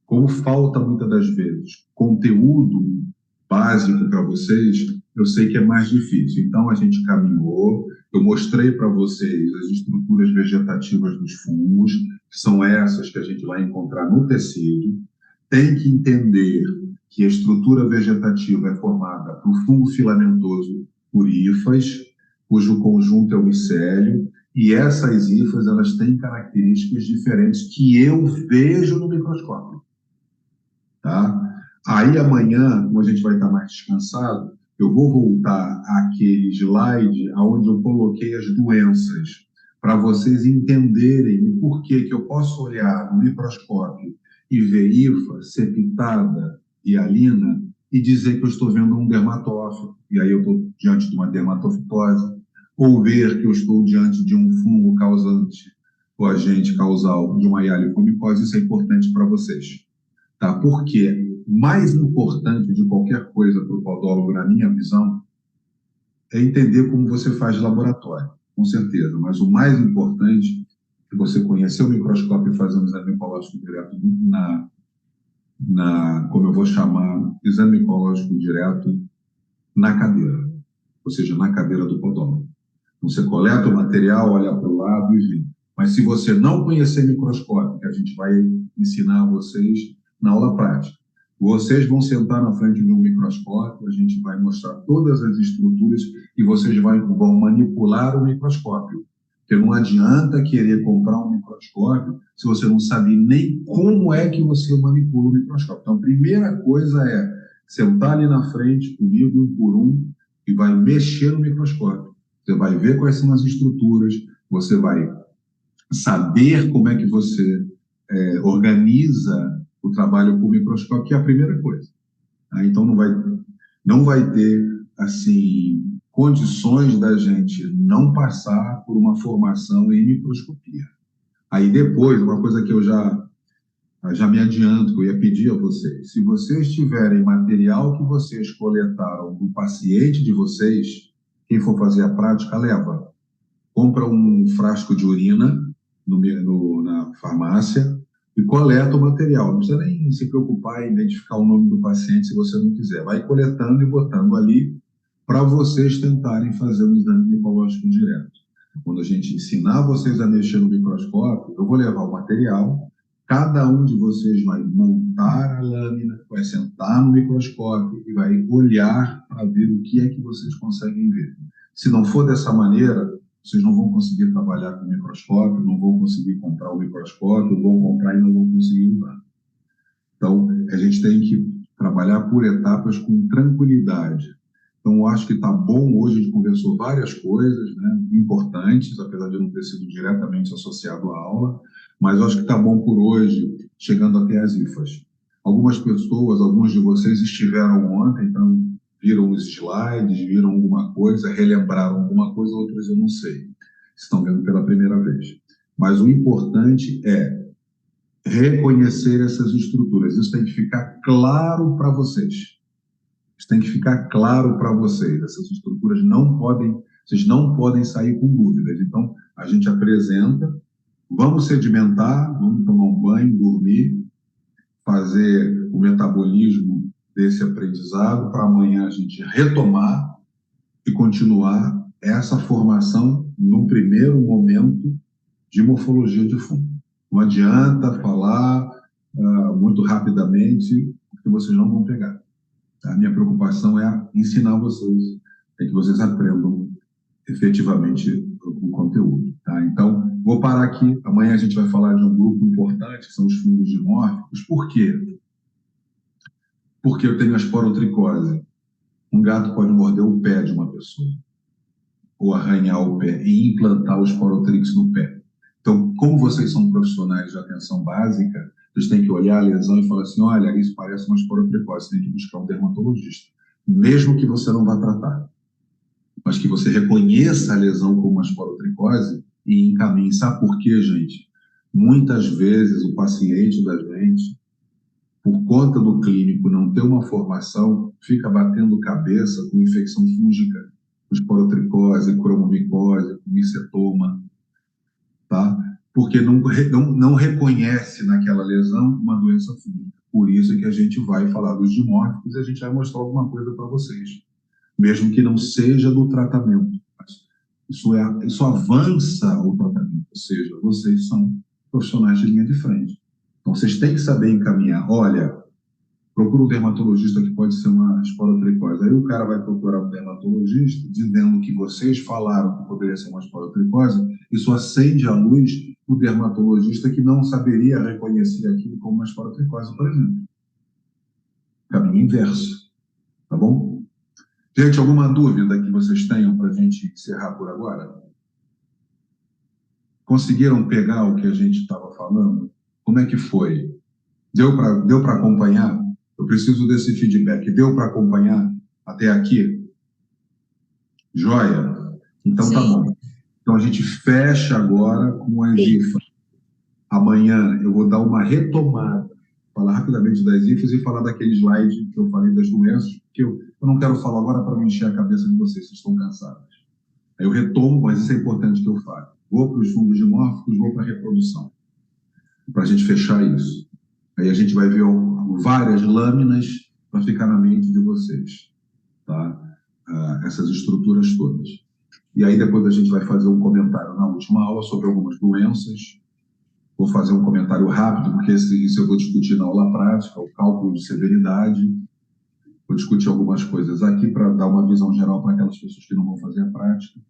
Como falta muitas das vezes conteúdo básico para vocês, eu sei que é mais difícil. Então, a gente caminhou, eu mostrei para vocês as estruturas vegetativas dos fungos, que são essas que a gente vai encontrar no tecido. Tem que entender que a estrutura vegetativa é formada por fungo filamentoso por hifas, cujo conjunto é o micélio, e essas hifas elas têm características diferentes que eu vejo no microscópio. Tá? Aí amanhã, como a gente vai estar mais descansado, eu vou voltar àquele slide onde eu coloquei as doenças, para vocês entenderem por que eu posso olhar no microscópio e ver hifa, septada e alina e dizer que eu estou vendo um dermatófito, e aí eu estou diante de uma dermatofitose, ou ver que eu estou diante de um fungo causante, ou agente causal de uma hialofomicose. Isso é importante para vocês. Tá? Porque mais importante de qualquer coisa para o podólogo, na minha visão, é entender como você faz laboratório, com certeza. Mas o mais importante é você conhecer o microscópio e fazer um exame micológico direto como eu vou chamar, exame micológico direto na cadeira, ou seja, na cadeira do podólogo. Você coleta o material, olha para o lado e vê. Mas se você não conhecer microscópio, que a gente vai ensinar a vocês na aula prática, vocês vão sentar na frente de um microscópio, a gente vai mostrar todas as estruturas e vocês vão manipular o microscópio. Porque não adianta querer comprar um microscópio se você não sabe nem como é que você manipula o microscópio. Então, a primeira coisa é sentar ali na frente comigo, um por um, e vai mexer no microscópio. Você vai ver quais são as estruturas, você vai saber como é que você organiza o trabalho com o microscópio, que é a primeira coisa. Tá? Então, não vai ter, assim, condições da gente não passar por uma formação em microscopia. Aí depois, uma coisa que eu já me adianto, que eu ia pedir a vocês, se vocês tiverem material que vocês coletaram do paciente de vocês, quem for fazer a prática, leva. Compra um frasco de urina na farmácia e coleta o material. Não precisa nem se preocupar em identificar o nome do paciente se você não quiser. Vai coletando e botando ali para vocês tentarem fazer um exame micológico direto. Quando a gente ensinar vocês a mexer no microscópio, eu vou levar o material, cada um de vocês vai montar a lâmina, vai sentar no microscópio e vai olhar para ver o que é que vocês conseguem ver. Se não for dessa maneira, vocês não vão conseguir trabalhar com o microscópio, não vão conseguir comprar o microscópio, vão comprar e não vão conseguir usar. Então, a gente tem que trabalhar por etapas com tranquilidade. Então, eu acho que está bom. Hoje a gente conversou várias coisas, né, importantes, apesar de não ter sido diretamente associado à aula, mas eu acho que está bom por hoje, chegando até as hifas. Algumas pessoas, alguns de vocês estiveram ontem, então viram os slides, viram alguma coisa, relembraram alguma coisa, outras eu não sei. Estão vendo pela primeira vez. Mas o importante é reconhecer essas estruturas. Isso tem que ficar claro para vocês. Isso tem que ficar claro para vocês. Essas estruturas vocês não podem sair com dúvidas. Então, a gente apresenta, vamos sedimentar, vamos tomar um banho, dormir, fazer o metabolismo desse aprendizado para amanhã a gente retomar e continuar essa formação no primeiro momento de morfologia de fungo. Não adianta falar muito rapidamente, porque vocês não vão pegar. A minha preocupação é ensinar vocês, é que vocês aprendam efetivamente o conteúdo. Tá? Então, vou parar aqui. Amanhã a gente vai falar de um grupo importante, que são os fungos dimórficos. Por quê? Porque eu tenho a esporotricose. Um gato pode morder o pé de uma pessoa, ou arranhar o pé e implantar o esporotrix no pé. Então, como vocês são profissionais de atenção básica, vocês têm que olhar a lesão e falar assim, olha, isso parece uma esporotricose, você tem que buscar um dermatologista, mesmo que você não vá tratar, mas que você reconheça a lesão como uma esporotricose e encaminhe. Sabe por quê, gente? Muitas vezes o paciente da gente, por conta do clínico não ter uma formação, fica batendo cabeça com infecção fúngica, com esporotricose, cromomicose, com micetoma, tá? Porque não reconhece naquela lesão uma doença fúngica. Por isso é que a gente vai falar dos dimórficos e a gente vai mostrar alguma coisa para vocês, mesmo que não seja do tratamento. Isso avança o tratamento, ou seja, vocês são profissionais de linha de frente. Então, vocês têm que saber encaminhar. Olha, procura um dermatologista que pode ser uma esporotricose. Aí o cara vai procurar um dermatologista dizendo que vocês falaram que poderia ser uma esporotricose. Isso acende a luz do dermatologista que não saberia reconhecer aquilo como uma esporotricose, por exemplo. Caminho inverso. Tá bom? Gente, alguma dúvida que vocês tenham para a gente encerrar por agora? Conseguiram pegar o que a gente estava falando? Como é que foi? Deu para acompanhar? Eu preciso desse feedback. Deu para acompanhar até aqui? Joia? Então tá bom. Então a gente fecha agora com as IFAs. Amanhã eu vou dar uma retomada, falar rapidamente das IFAs e falar daquele slide que eu falei das doenças, porque eu não quero falar agora para não encher a cabeça de vocês estão cansados. Aí eu retomo, mas isso é importante que eu fale. Vou para os fungos dimórficos, vou para a reprodução, para a gente fechar isso. Aí a gente vai ver várias lâminas para ficar na mente de vocês, tá? Essas estruturas todas. E aí depois a gente vai fazer um comentário na última aula sobre algumas doenças. Vou fazer um comentário rápido, porque isso eu vou discutir na aula prática, o cálculo de severidade. Vou discutir algumas coisas aqui para dar uma visão geral para aquelas pessoas que não vão fazer a prática.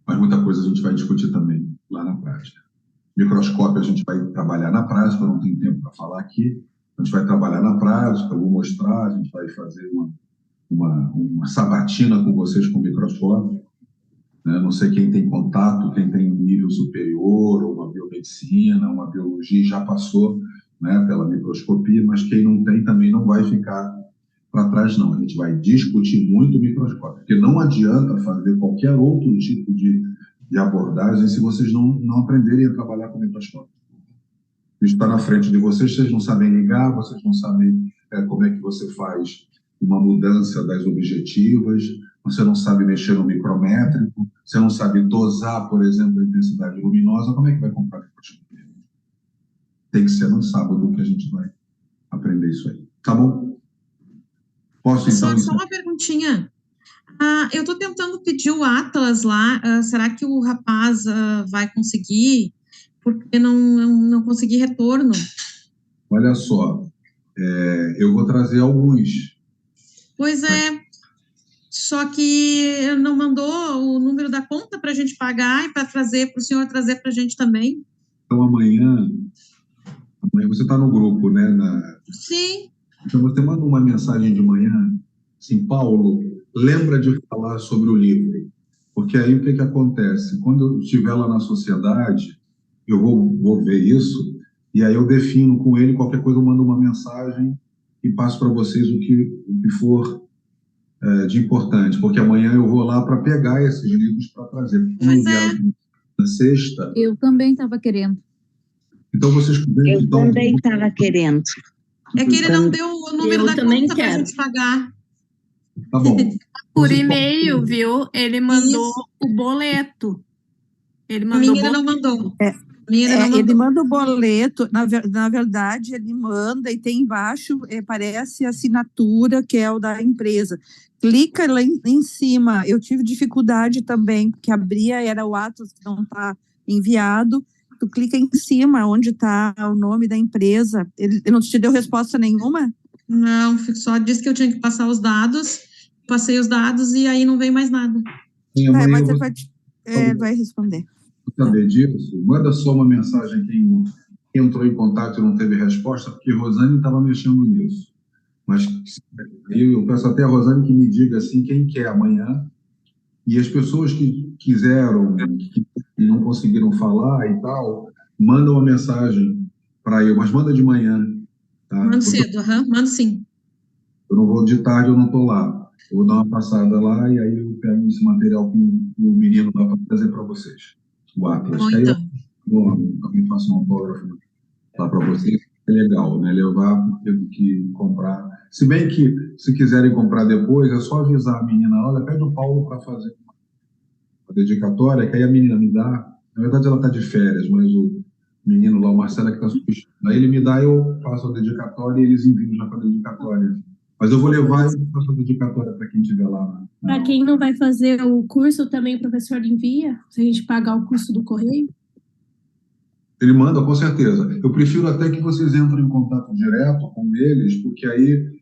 Mas muita coisa a gente vai discutir também lá na prática. Microscópio a gente vai trabalhar na prática, não tem tempo para falar aqui. A gente vai trabalhar na prática, eu vou mostrar, a gente vai fazer uma sabatina com vocês com o microscópio. Né? Não sei quem tem contato, quem tem nível superior, ou uma biomedicina, uma biologia, já passou, né, pela microscopia, mas quem não tem também não vai ficar para trás, não. A gente vai discutir muito o microscópio, porque não adianta fazer qualquer outro tipo de abordagem se vocês não aprenderem a trabalhar com o microscópio. Isso está na frente de vocês, vocês não sabem ligar, vocês não sabem como é que você faz uma mudança das objetivas, você não sabe mexer no micrométrico, você não sabe dosar, por exemplo, a intensidade luminosa, como é que vai comprar microscopia? Tem que ser no sábado que a gente vai aprender isso aí. Tá bom? Posso, então... Só uma perguntinha. Eu estou tentando pedir o Atlas lá, será que o rapaz vai conseguir? Porque não consegui retorno. Olha só, eu vou trazer alguns. Pois é, só que não mandou o número da conta para a gente pagar e para o senhor trazer para a gente também. Então amanhã você está no grupo, né? Sim. Então você manda uma mensagem de manhã, assim, Paulo, lembra de falar sobre o livro, porque aí o que acontece? Quando eu estiver lá na sociedade, eu vou ver isso, e aí eu defino com ele, qualquer coisa eu mando uma mensagem e passo para vocês o que for de importante, porque amanhã eu vou lá para pegar esses livros para trazer. Pois é. na sexta. Eu também estava querendo. Então, vocês Eu também estava querendo. É que ele não deu o número da conta para a gente pagar. Tá bom. Por Vocês e-mail, viu? Ele mandou o boleto. Ele mandou Ele não mandou. Ele manda o boleto, na verdade, ele manda e tem embaixo, parece a assinatura, que é o da empresa. Clica lá em cima. Eu tive dificuldade também, porque abria, era o Atos que não está enviado. Tu clica em cima, onde está o nome da empresa. Ele não te deu resposta nenhuma? Não, só disse que eu tinha que passar os dados. Passei os dados e aí não veio mais nada. Mas ele vai responder. Saber disso, manda só uma mensagem quem entrou em contato e não teve resposta, porque Rosane estava mexendo nisso. Mas eu peço até a Rosane que me diga assim quem quer amanhã, e as pessoas que quiseram e não conseguiram falar e tal, manda uma mensagem para eu, mas manda de manhã. Tá? Manda cedo, manda sim. Eu não vou de tarde, eu não estou lá. Eu vou dar uma passada lá e aí eu pego esse material que o menino dá para trazer para vocês. O Atlas. Aí eu também faço um autógrafo lá para vocês. É legal, né? Levar, teve que comprar. Se bem que, se quiserem comprar depois, é só avisar a menina, olha, pede o Paulo para fazer uma dedicatória, que aí a menina me dá. Na verdade, ela está de férias, mas o menino lá, o Marcelo, que está substituindo. Aí ele me dá, eu faço a dedicatória e eles enviam já para a dedicatória. Mas eu vou levar e faço a dedicatória para quem estiver lá. Para quem não vai fazer o curso, também o professor envia? Se a gente pagar o curso do correio? Ele manda, com certeza. Eu prefiro até que vocês entrem em contato direto com eles, porque aí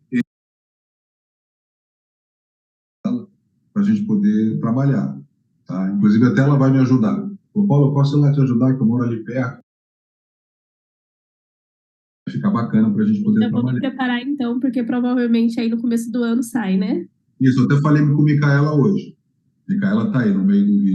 para a gente poder trabalhar. Tá? Inclusive, até ela vai me ajudar. Ô, Paulo, eu posso ir lá te ajudar, que eu moro ali perto. Vai ficar bacana para a gente poder trabalhar. Eu vou me preparar, então, porque provavelmente aí no começo do ano sai, né? Isso, eu até falei com a Micaela hoje. A Micaela está aí no meio do vídeo.